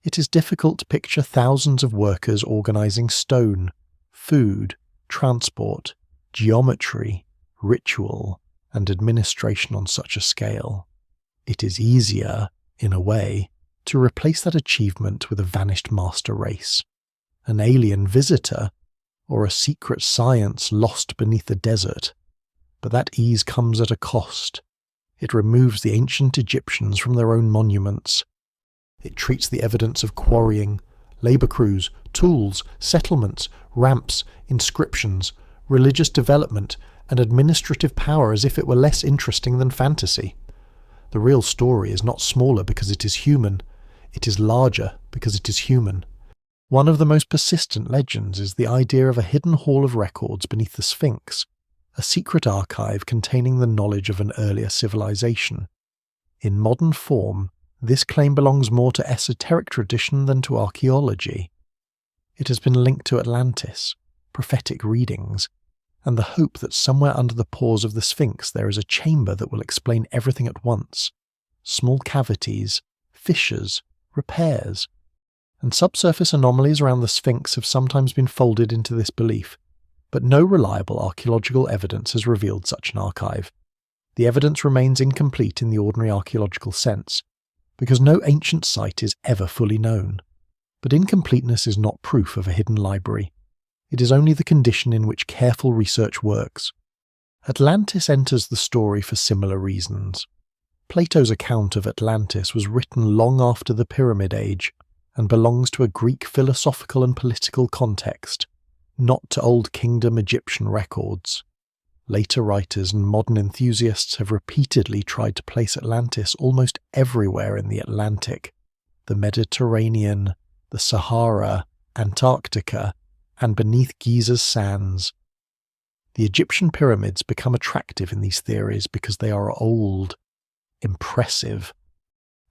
It is difficult to picture thousands of workers organising stone, food, transport, geometry, ritual, and administration on such a scale. It is easier, in a way, to replace that achievement with a vanished master race, an alien visitor, or a secret science lost beneath the desert. But that ease comes at a cost. It removes the ancient Egyptians from their own monuments. It treats the evidence of quarrying, labour crews, tools, settlements, ramps, inscriptions, religious development, and administrative power as if it were less interesting than fantasy. The real story is not smaller because it is human. It is larger because it is human. One of the most persistent legends is the idea of a hidden hall of records beneath the Sphinx, a secret archive containing the knowledge of an earlier civilization. In modern form, this claim belongs more to esoteric tradition than to archaeology. It has been linked to Atlantis, prophetic readings, and the hope that somewhere under the pores of the Sphinx there is a chamber that will explain everything at once. Small cavities, fissures, repairs, and subsurface anomalies around the Sphinx have sometimes been folded into this belief, but no reliable archaeological evidence has revealed such an archive. The evidence remains incomplete in the ordinary archaeological sense, because no ancient site is ever fully known. But incompleteness is not proof of a hidden library. It is only the condition in which careful research works. Atlantis enters the story for similar reasons. Plato's account of Atlantis was written long after the Pyramid Age, and belongs to a Greek philosophical and political context, not to Old Kingdom Egyptian records. Later writers and modern enthusiasts have repeatedly tried to place Atlantis almost everywhere in the Atlantic, the Mediterranean, the Sahara, Antarctica, and beneath Giza's sands. The Egyptian pyramids become attractive in these theories because they are old, impressive,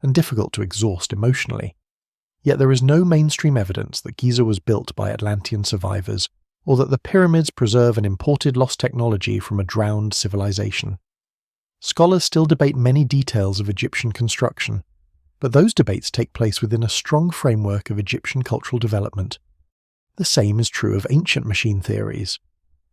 and difficult to exhaust emotionally. Yet there is no mainstream evidence that Giza was built by Atlantean survivors, or that the pyramids preserve an imported lost technology from a drowned civilization. Scholars still debate many details of Egyptian construction, but those debates take place within a strong framework of Egyptian cultural development. The same is true of ancient machine theories.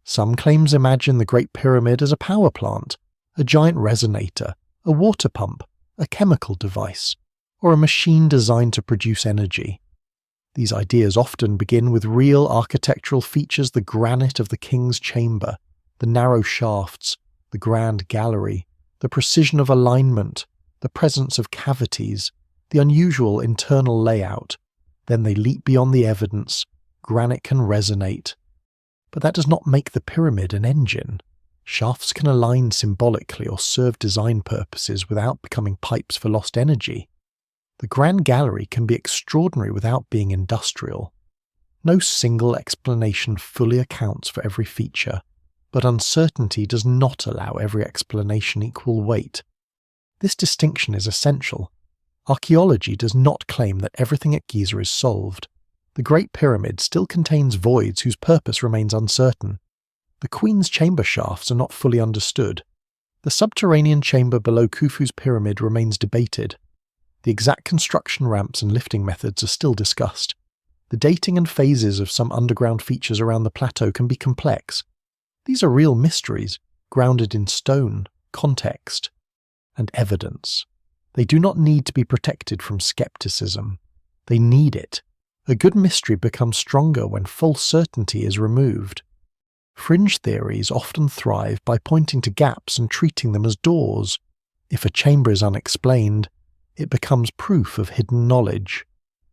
Some claims imagine the Great Pyramid as a power plant, a giant resonator, a water pump, a chemical device, or a machine designed to produce energy. These ideas often begin with real architectural features: the granite of the king's chamber, the narrow shafts, the grand gallery, the precision of alignment, the presence of cavities, the unusual internal layout. Then they leap beyond the evidence. Granite can resonate. But that does not make the pyramid an engine. Shafts can align symbolically or serve design purposes without becoming pipes for lost energy. The Grand Gallery can be extraordinary without being industrial. No single explanation fully accounts for every feature, but uncertainty does not allow every explanation equal weight. This distinction is essential. Archaeology does not claim that everything at Giza is solved. The Great Pyramid still contains voids whose purpose remains uncertain. The Queen's chamber shafts are not fully understood. The subterranean chamber below Khufu's pyramid remains debated. The exact construction ramps and lifting methods are still discussed. The dating and phases of some underground features around the plateau can be complex. These are real mysteries, grounded in stone, context, and evidence. They do not need to be protected from skepticism. They need it. A good mystery becomes stronger when false certainty is removed. Fringe theories often thrive by pointing to gaps and treating them as doors. If a chamber is unexplained, it becomes proof of hidden knowledge.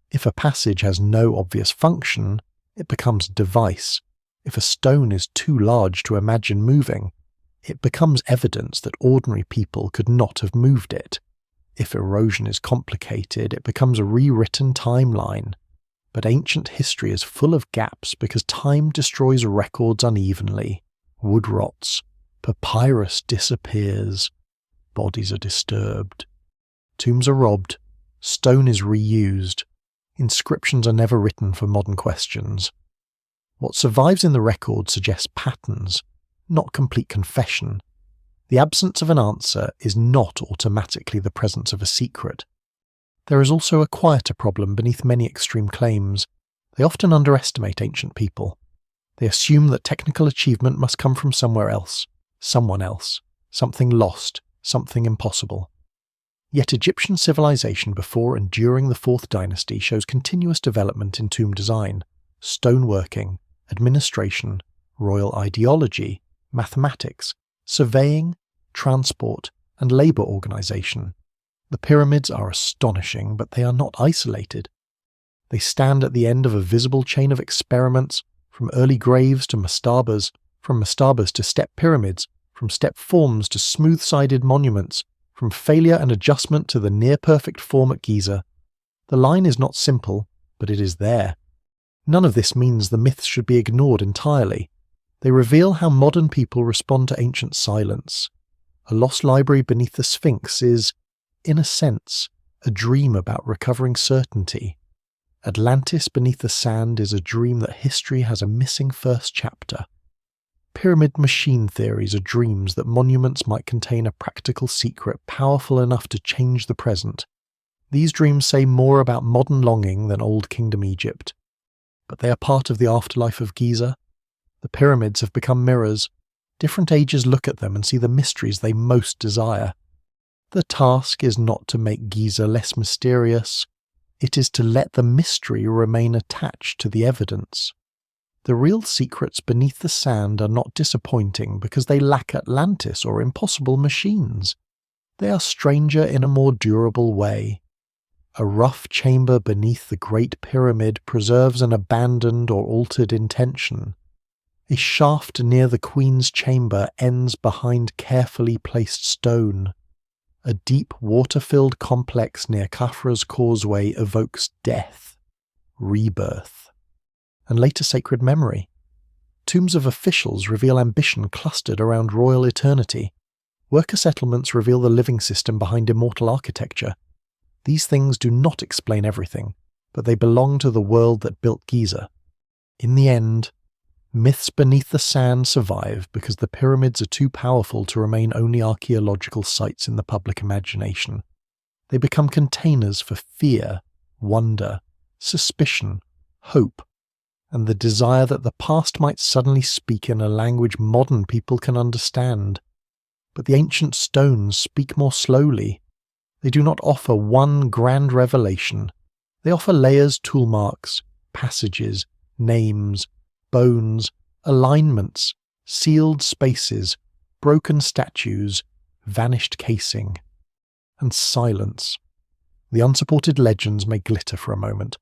If a passage has no obvious function, it becomes a device. If a stone is too large to imagine moving, it becomes evidence that ordinary people could not have moved it. If erosion is complicated, it becomes a rewritten timeline. But ancient history is full of gaps because time destroys records unevenly. Wood rots, papyrus disappears, bodies are disturbed. Tombs are robbed, stone is reused, inscriptions are never written for modern questions. What survives in the record suggests patterns, not complete confession. The absence of an answer is not automatically the presence of a secret. There is also a quieter problem beneath many extreme claims. They often underestimate ancient people. They assume that technical achievement must come from somewhere else, someone else, something lost, something impossible. Yet Egyptian civilization before and during the 4th dynasty shows continuous development in tomb design, stoneworking, administration, royal ideology, mathematics, surveying, transport, and labor organization. The pyramids are astonishing, but they are not isolated. They stand at the end of a visible chain of experiments, from early graves to mastabas, from mastabas to step pyramids, from step forms to smooth-sided monuments, from failure and adjustment to the near-perfect form at Giza. The line is not simple, but it is there. None of this means the myths should be ignored entirely. They reveal how modern people respond to ancient silence. A lost library beneath the Sphinx is, in a sense, a dream about recovering certainty. Atlantis beneath the sand is a dream that history has a missing first chapter. Pyramid machine theories are dreams that monuments might contain a practical secret powerful enough to change the present. These dreams say more about modern longing than Old Kingdom Egypt. But they are part of the afterlife of Giza. The pyramids have become mirrors. Different ages look at them and see the mysteries they most desire. The task is not to make Giza less mysterious. It is to let the mystery remain attached to the evidence. The real secrets beneath the sand are not disappointing because they lack Atlantis or impossible machines. They are stranger in a more durable way. A rough chamber beneath the Great Pyramid preserves an abandoned or altered intention. A shaft near the Queen's chamber ends behind carefully placed stone. A deep water-filled complex near Khafra's causeway evokes death, rebirth, and later sacred memory. Tombs of officials reveal ambition clustered around royal eternity. Worker settlements reveal the living system behind immortal architecture. These things do not explain everything, but they belong to the world that built Giza. In the end, myths beneath the sand survive because the pyramids are too powerful to remain only archaeological sites in the public imagination. They become containers for fear, wonder, suspicion, hope, and the desire that the past might suddenly speak in a language modern people can understand. But the ancient stones speak more slowly. They do not offer one grand revelation. They offer layers, tool marks, passages, names, bones, alignments, sealed spaces, broken statues, vanished casing, and silence. The unsupported legends may glitter for a moment,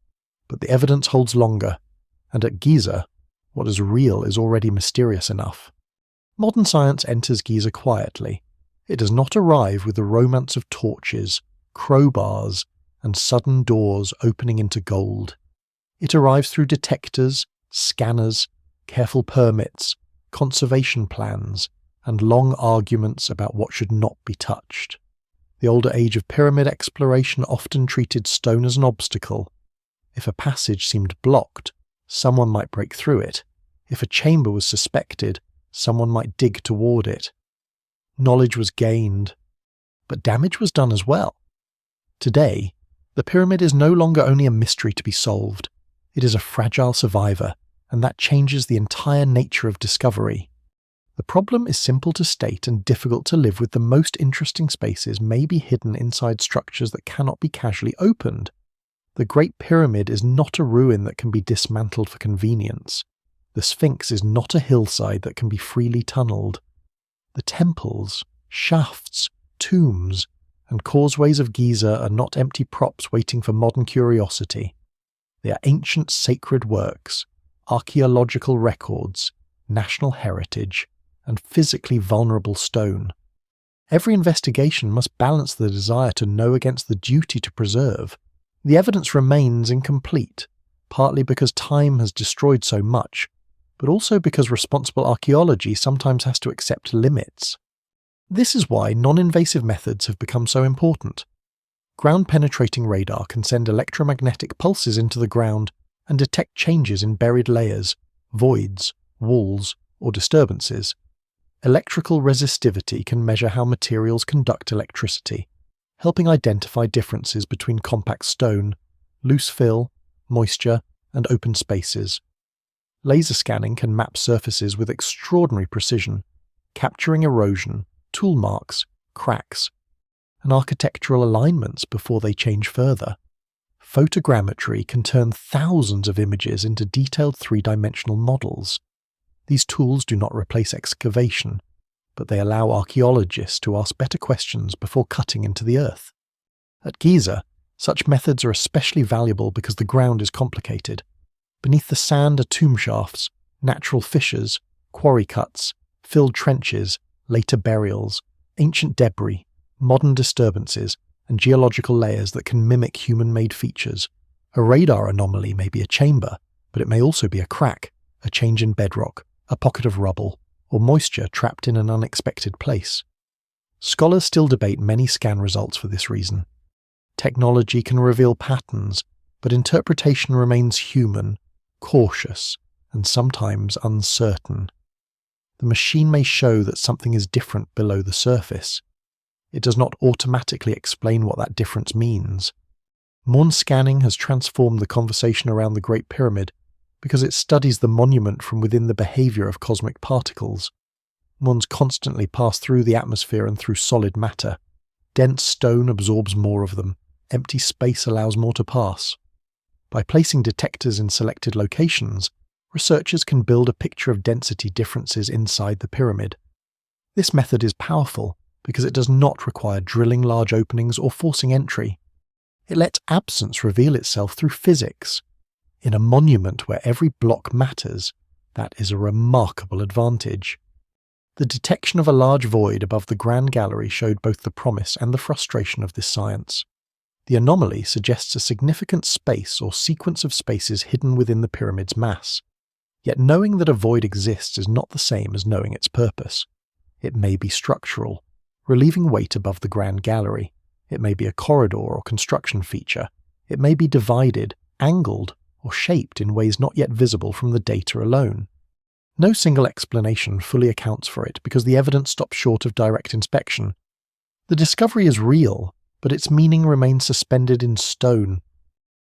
but the evidence holds longer, and at Giza, what is real is already mysterious enough. Modern science enters Giza quietly. It does not arrive with the romance of torches, crowbars, and sudden doors opening into gold. It arrives through detectors, scanners, careful permits, conservation plans, and long arguments about what should not be touched. The older age of pyramid exploration often treated stone as an obstacle. If a passage seemed blocked, someone might break through it. If a chamber was suspected, someone might dig toward it. Knowledge was gained, but damage was done as well. Today, the pyramid is no longer only a mystery to be solved. It is a fragile survivor, and that changes the entire nature of discovery. The problem is simple to state and difficult to live with. The most interesting spaces may be hidden inside structures that cannot be casually opened. The Great Pyramid is not a ruin that can be dismantled for convenience. The Sphinx is not a hillside that can be freely tunneled. The temples, shafts, tombs, and causeways of Giza are not empty props waiting for modern curiosity. They are ancient sacred works, archaeological records, national heritage, and physically vulnerable stone. Every investigation must balance the desire to know against the duty to preserve. The evidence remains incomplete, partly because time has destroyed so much, but also because responsible archaeology sometimes has to accept limits. This is why non-invasive methods have become so important. Ground-penetrating radar can send electromagnetic pulses into the ground and detect changes in buried layers, voids, walls, or disturbances. Electrical resistivity can measure how materials conduct electricity, helping identify differences between compact stone, loose fill, moisture, and open spaces. Laser scanning can map surfaces with extraordinary precision, capturing erosion, tool marks, cracks, and architectural alignments before they change further. Photogrammetry can turn thousands of images into detailed three-dimensional models. These tools do not replace excavation, but they allow archaeologists to ask better questions before cutting into the earth. At Giza, such methods are especially valuable because the ground is complicated. Beneath the sand are tomb shafts, natural fissures, quarry cuts, filled trenches, later burials, ancient debris, modern disturbances, and geological layers that can mimic human-made features. A radar anomaly may be a chamber, but it may also be a crack, a change in bedrock, a pocket of rubble, or moisture trapped in an unexpected place. Scholars still debate many scan results for this reason. Technology can reveal patterns, but interpretation remains human, cautious, and sometimes uncertain. The machine may show that something is different below the surface. It does not automatically explain what that difference means. Modern scanning has transformed the conversation around the Great Pyramid because it studies the monument from within the behavior of cosmic particles. Muons constantly pass through the atmosphere and through solid matter. Dense stone absorbs more of them. Empty space allows more to pass. By placing detectors in selected locations, researchers can build a picture of density differences inside the pyramid. This method is powerful because it does not require drilling large openings or forcing entry. It lets absence reveal itself through physics. In a monument where every block matters, that is a remarkable advantage. The detection of a large void above the Grand Gallery showed both the promise and the frustration of this science. The anomaly suggests a significant space or sequence of spaces hidden within the pyramid's mass. Yet knowing that a void exists is not the same as knowing its purpose. It may be structural, relieving weight above the Grand Gallery, It may be a corridor or construction feature. It may be divided, angled, or shaped in ways not yet visible from the data alone. No single explanation fully accounts for it because the evidence stops short of direct inspection. The discovery is real, but its meaning remains suspended in stone.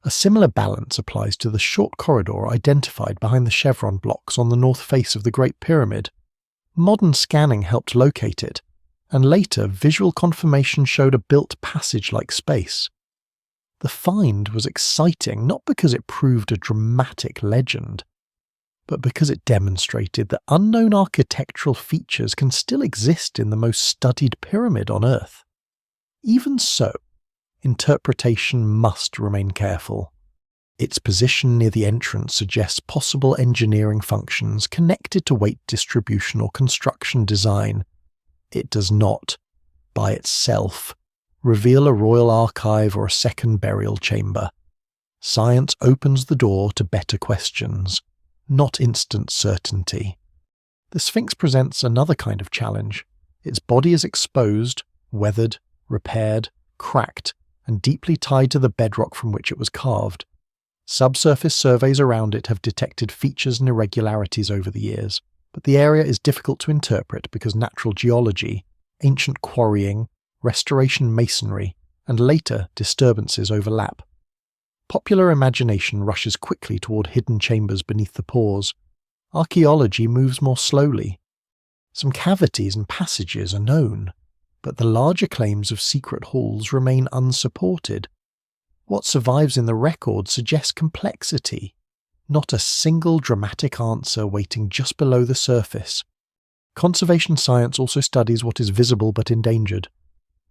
A similar balance applies to the short corridor identified behind the chevron blocks on the north face of the Great Pyramid. Modern scanning helped locate it, and later visual confirmation showed a built passage-like space. The find was exciting not because it proved a dramatic legend, but because it demonstrated that unknown architectural features can still exist in the most studied pyramid on Earth. Even so, interpretation must remain careful. Its position near the entrance suggests possible engineering functions connected to weight distribution or construction design. It does not, by itself, reveal a royal archive or a second burial chamber. Science opens the door to better questions, not instant certainty. The Sphinx presents another kind of challenge. Its body is exposed, weathered, repaired, cracked, and deeply tied to the bedrock from which it was carved. Subsurface surveys around it have detected features and irregularities over the years, but the area is difficult to interpret because natural geology, ancient quarrying, restoration masonry, and later disturbances overlap. Popular imagination rushes quickly toward hidden chambers beneath the pores. Archaeology moves more slowly. Some cavities and passages are known, but the larger claims of secret halls remain unsupported. What survives in the record suggests complexity, not a single dramatic answer waiting just below the surface. Conservation science also studies what is visible but endangered.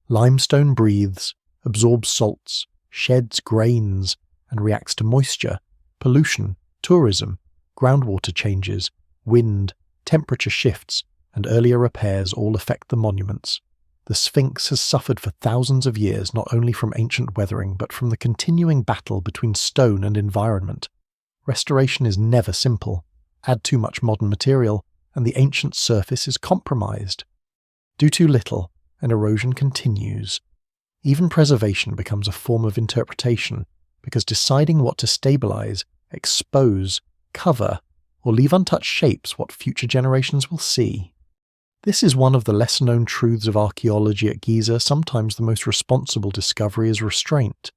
Limestone breathes, absorbs salts, sheds grains, and reacts to moisture, pollution, tourism, groundwater changes, wind, temperature shifts, and earlier repairs all affect the monuments. The Sphinx has suffered for thousands of years not only from ancient weathering but from the continuing battle between stone and environment. Restoration is never simple. Add too much modern material, and the ancient surface is compromised. Do too little, and erosion continues. Even preservation becomes a form of interpretation, because deciding what to stabilize, expose, cover, or leave untouched shapes what future generations will see. This is one of the lesser-known truths of archaeology at Giza. Sometimes the most responsible discovery is restraint.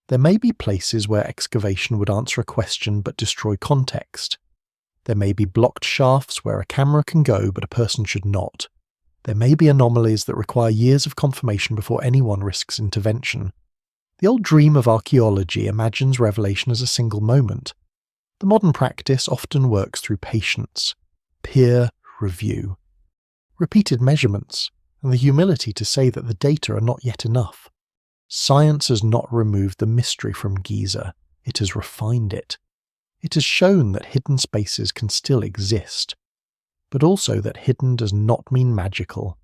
There may be places where excavation would answer a question but destroy context. There may be blocked shafts where a camera can go but a person should not. There may be anomalies that require years of confirmation before anyone risks intervention. The old dream of archaeology imagines revelation as a single moment. The modern practice often works through patience, peer review, repeated measurements, and the humility to say that the data are not yet enough. Science has not removed the mystery from Giza, it has refined it. It has shown that hidden spaces can still exist, but also that hidden does not mean magical.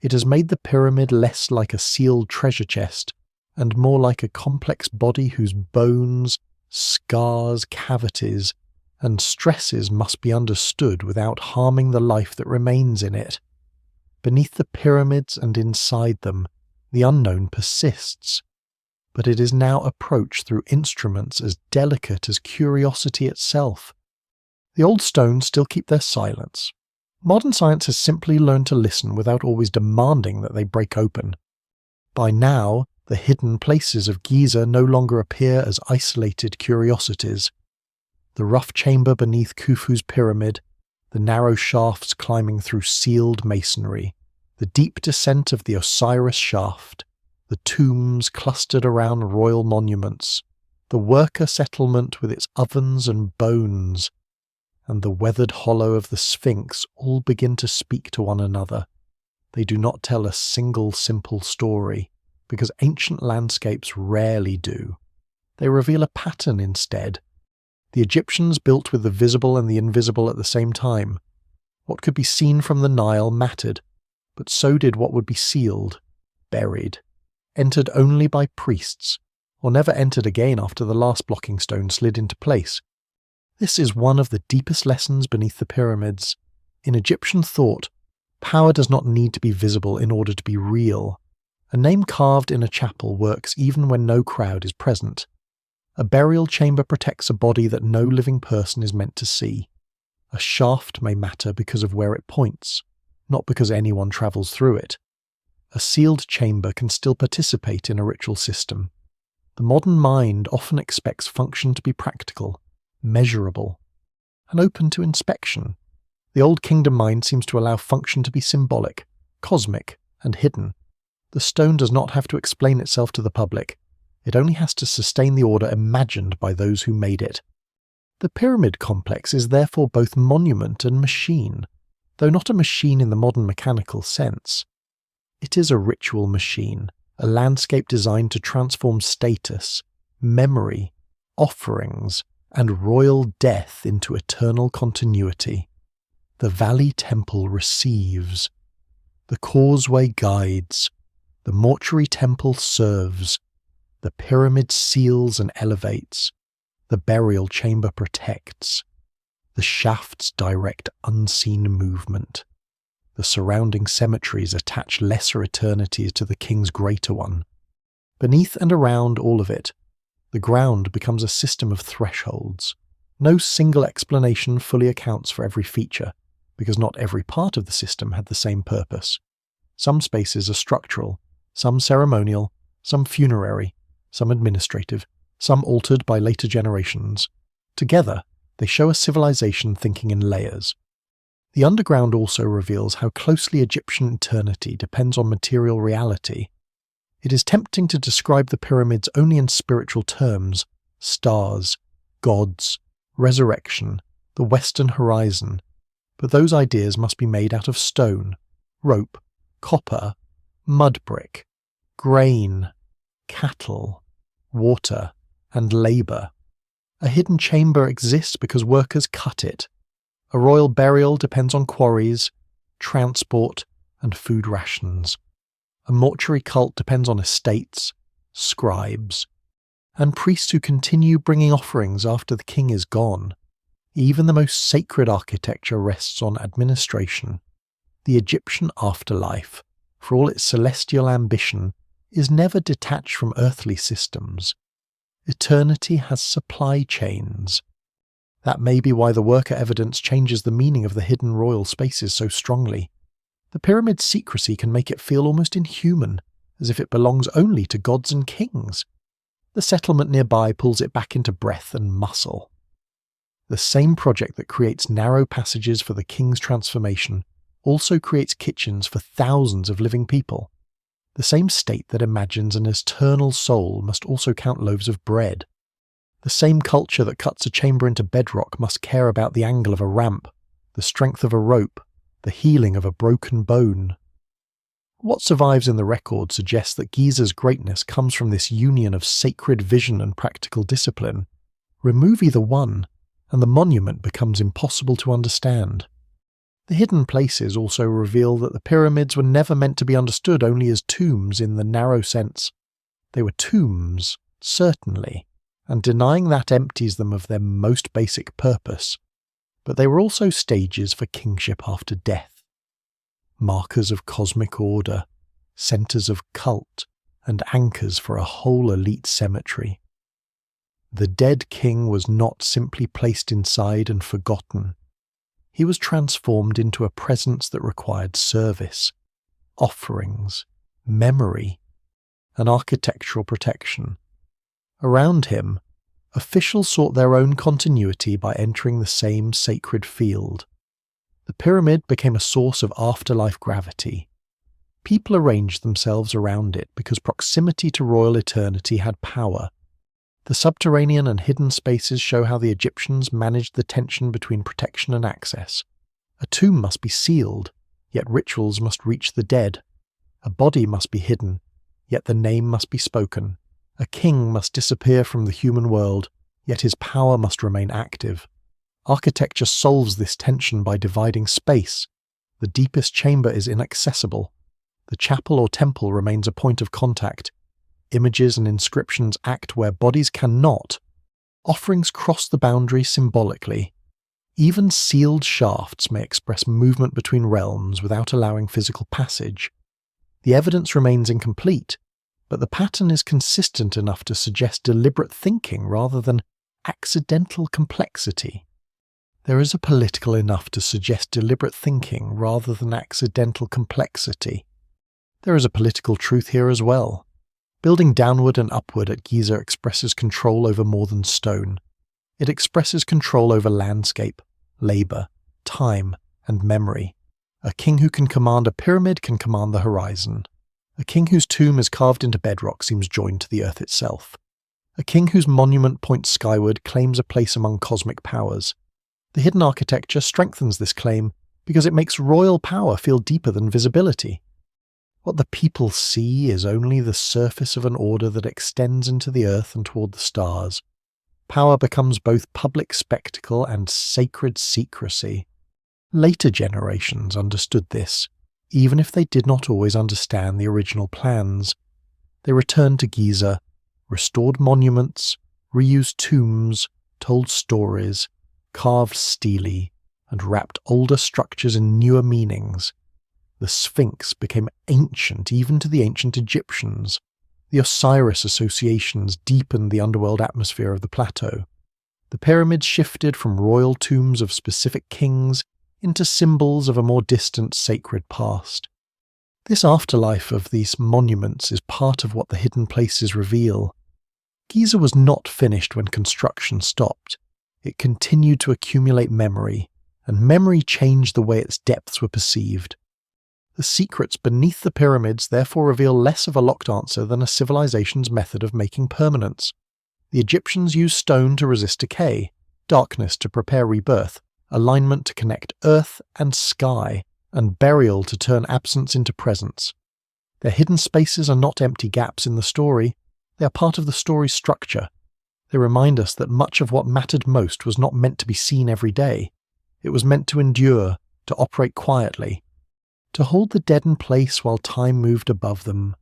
It has made the pyramid less like a sealed treasure chest and more like a complex body whose bones, scars, cavities, and stresses must be understood without harming the life that remains in it. Beneath the pyramids and inside them, the unknown persists, but it is now approached through instruments as delicate as curiosity itself. The old stones still keep their silence. Modern science has simply learned to listen without always demanding that they break open. By now, the hidden places of Giza no longer appear as isolated curiosities. The rough chamber beneath Khufu's pyramid, the narrow shafts climbing through sealed masonry, the deep descent of the Osiris shaft, the tombs clustered around royal monuments, the worker settlement with its ovens and bones, and the weathered hollow of the Sphinx all begin to speak to one another. They do not tell a single simple story, because ancient landscapes rarely do. They reveal a pattern instead. The Egyptians built with the visible and the invisible at the same time. What could be seen from the Nile mattered, but so did what would be sealed, buried, entered only by priests, or never entered again after the last blocking stone slid into place. This is one of the deepest lessons beneath the pyramids. In Egyptian thought, power does not need to be visible in order to be real, A name carved in a chapel works even when no crowd is present. A burial chamber protects a body that no living person is meant to see. A shaft may matter because of where it points, not because anyone travels through it. A sealed chamber can still participate in a ritual system. The modern mind often expects function to be practical, measurable, and open to inspection. The Old Kingdom mind seems to allow function to be symbolic, cosmic, and hidden. The stone does not have to explain itself to the public. It only has to sustain the order imagined by those who made it. The pyramid complex is therefore both monument and machine, though not a machine in the modern mechanical sense. It is a ritual machine, a landscape designed to transform status, memory, offerings, and royal death into eternal continuity. The valley temple receives. The causeway guides. The mortuary temple serves. The pyramid seals and elevates. The burial chamber protects. The shafts direct unseen movement. The surrounding cemeteries attach lesser eternities to the king's greater one. Beneath and around all of it, the ground becomes a system of thresholds. No single explanation fully accounts for every feature, because not every part of the system had the same purpose. Some spaces are structural, some ceremonial, some funerary, some administrative, some altered by later generations. Together, they show a civilization thinking in layers. The underground also reveals how closely Egyptian eternity depends on material reality. It is tempting to describe the pyramids only in spiritual terms: stars, gods, resurrection, the western horizon. But those ideas must be made out of stone, rope, copper, mud brick, grain, cattle, water, and labour. A hidden chamber exists because workers cut it. A royal burial depends on quarries, transport, and food rations. A mortuary cult depends on estates, scribes, and priests who continue bringing offerings after the king is gone. Even the most sacred architecture rests on administration. The Egyptian afterlife, for all its celestial ambition, is never detached from earthly systems. Eternity has supply chains. That may be why the worker evidence changes the meaning of the hidden royal spaces so strongly. The pyramid's secrecy can make it feel almost inhuman, as if it belongs only to gods and kings. The settlement nearby pulls it back into breath and muscle. The same project that creates narrow passages for the king's transformation also creates kitchens for thousands of living people. The same state that imagines an eternal soul must also count loaves of bread. The same culture that cuts a chamber into bedrock must care about the angle of a ramp, the strength of a rope, the healing of a broken bone. What survives in the record suggests that Giza's greatness comes from this union of sacred vision and practical discipline. Remove either one, and the monument becomes impossible to understand. The hidden places also reveal that the pyramids were never meant to be understood only as tombs in the narrow sense. They were tombs, certainly, and denying that empties them of their most basic purpose. But they were also stages for kingship after death. Markers of cosmic order, centres of cult, and anchors for a whole elite cemetery. The dead king was not simply placed inside and forgotten. He was transformed into a presence that required service, offerings, memory, and architectural protection. Around him, officials sought their own continuity by entering the same sacred field. The pyramid became a source of afterlife gravity. People arranged themselves around it because proximity to royal eternity had power. The subterranean and hidden spaces show how the Egyptians managed the tension between protection and access. A tomb must be sealed, yet rituals must reach the dead. A body must be hidden, yet the name must be spoken. A king must disappear from the human world, yet his power must remain active. Architecture solves this tension by dividing space. The deepest chamber is inaccessible. The chapel or temple remains a point of contact. Images and inscriptions act where bodies cannot. Offerings cross the boundary symbolically. Even sealed shafts may express movement between realms without allowing physical passage. The evidence remains incomplete, but the pattern is consistent enough to suggest deliberate thinking rather than accidental complexity. There is a political enough to suggest deliberate thinking rather than accidental complexity. There is a political truth here as well. Building downward and upward at Giza expresses control over more than stone. It expresses control over landscape, labour, time, and memory. A king who can command a pyramid can command the horizon. A king whose tomb is carved into bedrock seems joined to the earth itself. A king whose monument points skyward claims a place among cosmic powers. The hidden architecture strengthens this claim because it makes royal power feel deeper than visibility. What the people see is only the surface of an order that extends into the earth and toward the stars. Power becomes both public spectacle and sacred secrecy. Later generations understood this, even if they did not always understand the original plans. They returned to Giza, restored monuments, reused tombs, told stories, carved stele, and wrapped older structures in newer meanings. The Sphinx became ancient even to the ancient Egyptians. The Osiris associations deepened the underworld atmosphere of the plateau. The pyramids shifted from royal tombs of specific kings into symbols of a more distant sacred past. This afterlife of these monuments is part of what the hidden places reveal. Giza was not finished when construction stopped. It continued to accumulate memory, and memory changed the way its depths were perceived. The secrets beneath the pyramids therefore reveal less of a locked answer than a civilization's method of making permanence. The Egyptians used stone to resist decay, darkness to prepare rebirth, alignment to connect earth and sky, and burial to turn absence into presence. Their hidden spaces are not empty gaps in the story, they are part of the story's structure. They remind us that much of what mattered most was not meant to be seen every day. It was meant to endure, to operate quietly, to hold the dead in place while time moved above them.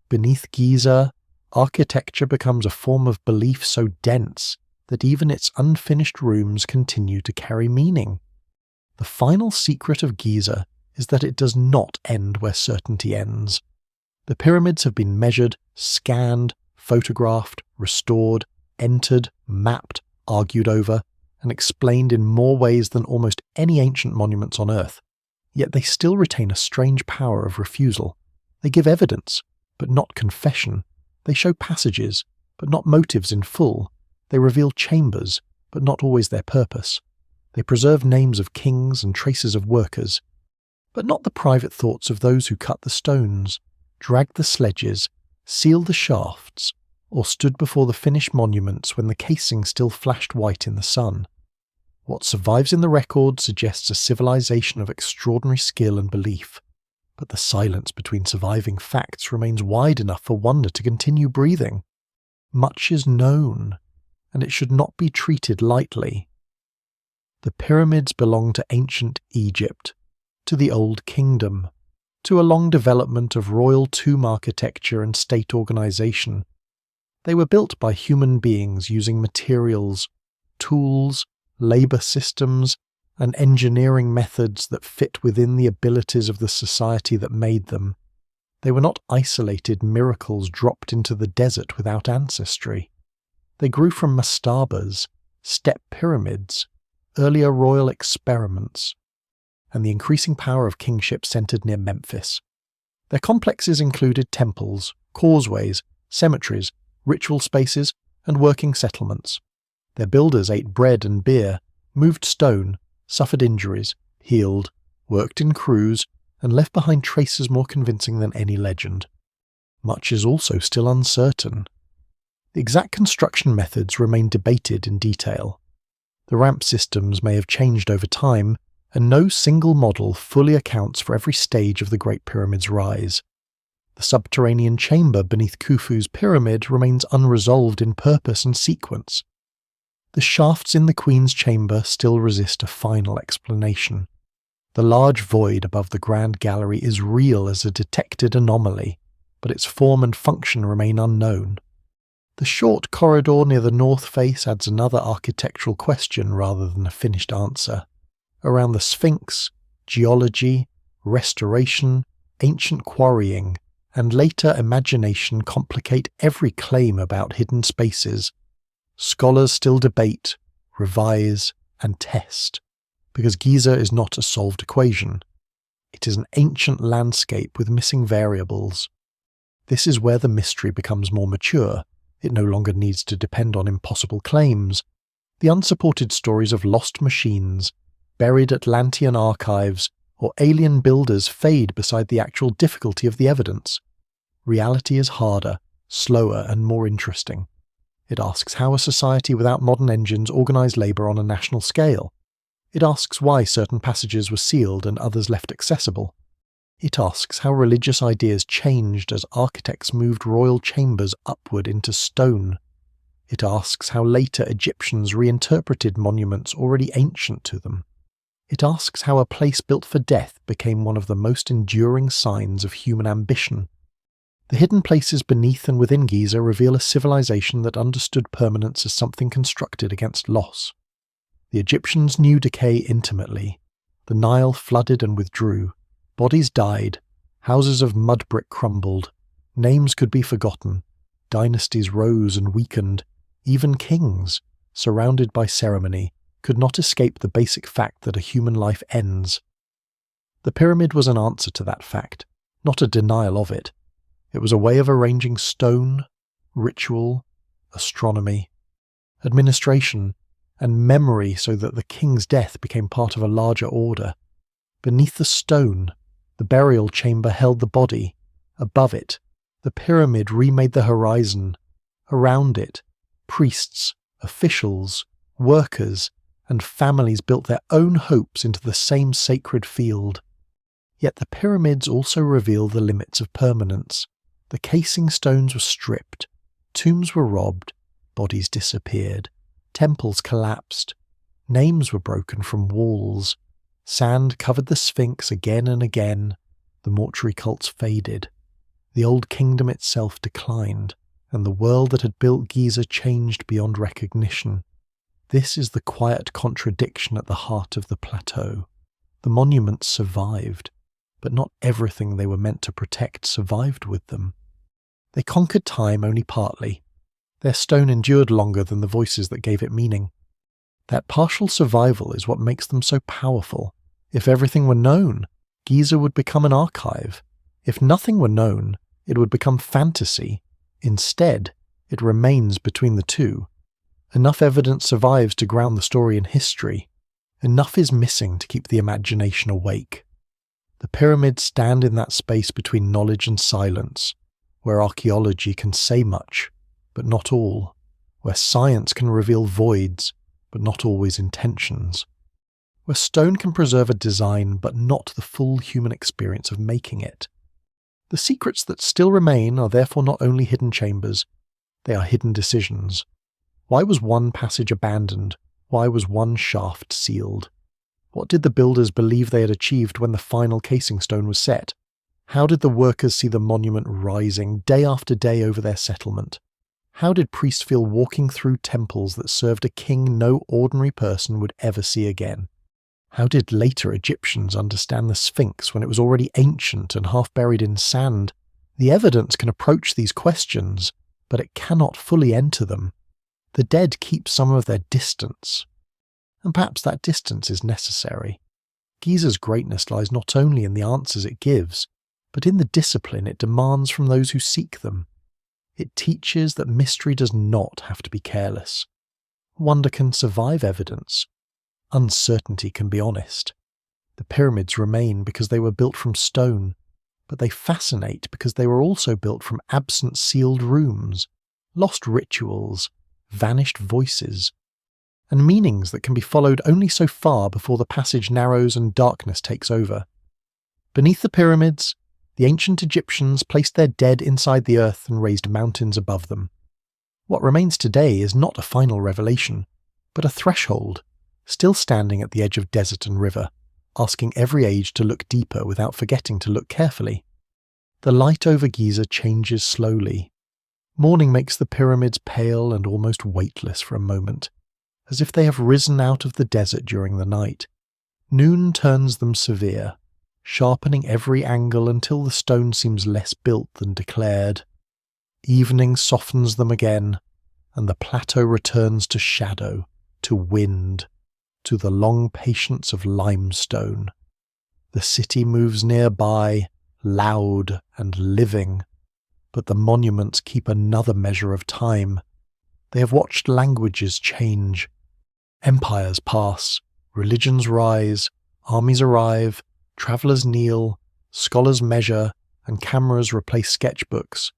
Beneath Giza, architecture becomes a form of belief so dense that even its unfinished rooms continue to carry meaning. The final secret of Giza is that it does not end where certainty ends. The pyramids have been measured, scanned, photographed, restored, entered, mapped, argued over, and explained in more ways than almost any ancient monuments on Earth. Yet they still retain a strange power of refusal. They give evidence, but not confession. They show passages, but not motives in full. They reveal chambers, but not always their purpose. They preserve names of kings and traces of workers, but not the private thoughts of those who cut the stones, dragged the sledges, sealed the shafts, or stood before the finished monuments when the casing still flashed white in the sun. What survives in the record suggests a civilization of extraordinary skill and belief, but the silence between surviving facts remains wide enough for wonder to continue breathing. Much is known, and it should not be treated lightly. The pyramids belong to ancient Egypt, to the Old Kingdom, to a long development of royal tomb architecture and state organization. They were built by human beings using materials, tools, labor systems, and engineering methods that fit within the abilities of the society that made them. They were not isolated miracles dropped into the desert without ancestry. They grew from mastabas, step pyramids, earlier royal experiments, and the increasing power of kingship centered near Memphis. Their complexes included temples, causeways, cemeteries, ritual spaces, and working settlements. Their builders ate bread and beer, moved stone, suffered injuries, healed, worked in crews, and left behind traces more convincing than any legend. Much is also still uncertain. The exact construction methods remain debated in detail. The ramp systems may have changed over time, and no single model fully accounts for every stage of the Great Pyramid's rise. The subterranean chamber beneath Khufu's pyramid remains unresolved in purpose and sequence. The shafts in the Queen's chamber still resist a final explanation. The large void above the Grand Gallery is real as a detected anomaly, but its form and function remain unknown. The short corridor near the north face adds another architectural question rather than a finished answer. Around the Sphinx, geology, restoration, ancient quarrying, and later imagination complicate every claim about hidden spaces, scholars still debate, revise, and test, because Giza is not a solved equation. It is an ancient landscape with missing variables. This is where the mystery becomes more mature. It no longer needs to depend on impossible claims. The unsupported stories of lost machines, buried Atlantean archives, or alien builders fade beside the actual difficulty of the evidence. Reality is harder, slower, and more interesting. It asks how a society without modern engines organised labour on a national scale. It asks why certain passages were sealed and others left accessible. It asks how religious ideas changed as architects moved royal chambers upward into stone. It asks how later Egyptians reinterpreted monuments already ancient to them. It asks how a place built for death became one of the most enduring signs of human ambition. The hidden places beneath and within Giza reveal a civilization that understood permanence as something constructed against loss. The Egyptians knew decay intimately. The Nile flooded and withdrew. Bodies died. Houses of mud brick crumbled. Names could be forgotten. Dynasties rose and weakened. Even kings, surrounded by ceremony, could not escape the basic fact that a human life ends. The pyramid was an answer to that fact, not a denial of it. It was a way of arranging stone, ritual, astronomy, administration, and memory so that the king's death became part of a larger order. Beneath the stone, the burial chamber held the body. Above it, the pyramid remade the horizon. Around it, priests, officials, workers, and families built their own hopes into the same sacred field. Yet the pyramids also reveal the limits of permanence. The casing stones were stripped, tombs were robbed, bodies disappeared, temples collapsed, names were broken from walls, sand covered the Sphinx again and again, the mortuary cults faded, the old kingdom itself declined, and the world that had built Giza changed beyond recognition. This is the quiet contradiction at the heart of the plateau. The monuments survived, but not everything they were meant to protect survived with them. They conquered time only partly. Their stone endured longer than the voices that gave it meaning. That partial survival is what makes them so powerful. If everything were known, Giza would become an archive. If nothing were known, it would become fantasy. Instead, it remains between the two. Enough evidence survives to ground the story in history. Enough is missing to keep the imagination awake. The pyramids stand in that space between knowledge and silence, where archaeology can say much, but not all, where science can reveal voids, but not always intentions, where stone can preserve a design but not the full human experience of making it. The secrets that still remain are therefore not only hidden chambers, they are hidden decisions. Why was one passage abandoned? Why was one shaft sealed? What did the builders believe they had achieved when the final casing stone was set? How did the workers see the monument rising day after day over their settlement? How did priests feel walking through temples that served a king no ordinary person would ever see again? How did later Egyptians understand the Sphinx when it was already ancient and half buried in sand? The evidence can approach these questions, but it cannot fully enter them. The dead keep some of their distance. And perhaps that distance is necessary. Giza's greatness lies not only in the answers it gives, but in the discipline it demands from those who seek them. It teaches that mystery does not have to be careless. Wonder can survive evidence. Uncertainty can be honest. The pyramids remain because they were built from stone, but they fascinate because they were also built from absent sealed rooms, lost rituals, vanished voices, and meanings that can be followed only so far before the passage narrows and darkness takes over. Beneath the pyramids, the ancient Egyptians placed their dead inside the earth and raised mountains above them. What remains today is not a final revelation, but a threshold, still standing at the edge of desert and river, asking every age to look deeper without forgetting to look carefully. The light over Giza changes slowly. Morning makes the pyramids pale and almost weightless for a moment, as if they have risen out of the desert during the night. Noon turns them severe. sharpening every angle until the stone seems less built than declared. Evening softens them again, and the plateau returns to shadow, to wind, to the long patience of limestone. The city moves nearby, loud and living, but the monuments keep another measure of time. They have watched languages change. Empires pass, religions rise, armies arrive, travellers kneel, scholars measure, and cameras replace sketchbooks.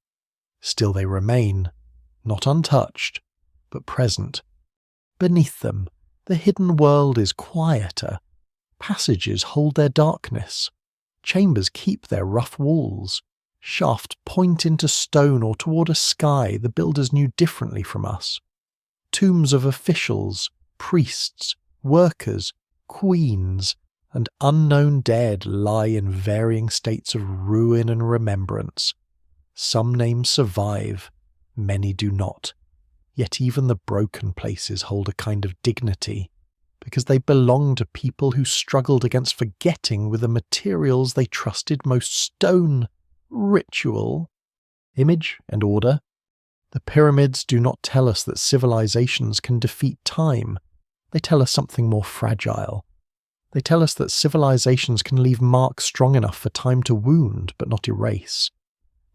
Still they remain, not untouched, but present. Beneath them, the hidden world is quieter. Passages hold their darkness. Chambers keep their rough walls. Shafts point into stone or toward a sky the builders knew differently from us. Tombs of officials, priests, workers, queens, and unknown dead lie in varying states of ruin and remembrance. Some names survive, many do not. Yet even the broken places hold a kind of dignity, because they belong to people who struggled against forgetting with the materials they trusted most: stone, ritual, image, and order. The pyramids do not tell us that civilizations can defeat time. They tell us something more fragile. They tell us that civilizations can leave marks strong enough for time to wound but not erase.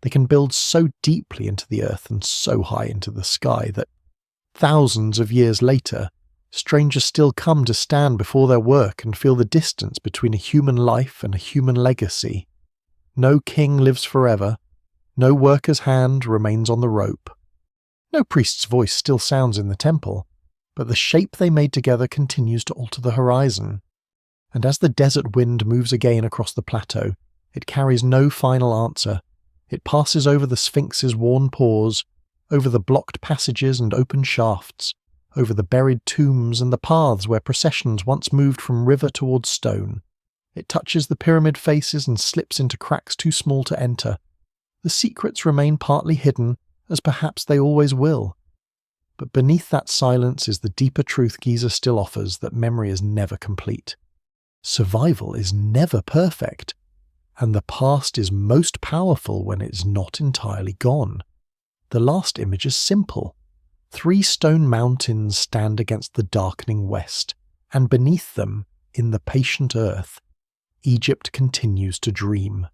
They can build so deeply into the earth and so high into the sky that thousands of years later, strangers still come to stand before their work and feel the distance between a human life and a human legacy. No king lives forever. No worker's hand remains on the rope. No priest's voice still sounds in the temple, but the shape they made together continues to alter the horizon. And as the desert wind moves again across the plateau, it carries no final answer. It passes over the Sphinx's worn paws, over the blocked passages and open shafts, over the buried tombs and the paths where processions once moved from river towards stone. It touches the pyramid faces and slips into cracks too small to enter. The secrets remain partly hidden, as perhaps they always will. But beneath that silence is the deeper truth Giza still offers, that memory is never complete. Survival is never perfect, and the past is most powerful when it is not entirely gone. The last image is simple. 3 stone mountains stand against the darkening west, and beneath them, in the patient earth, Egypt continues to dream.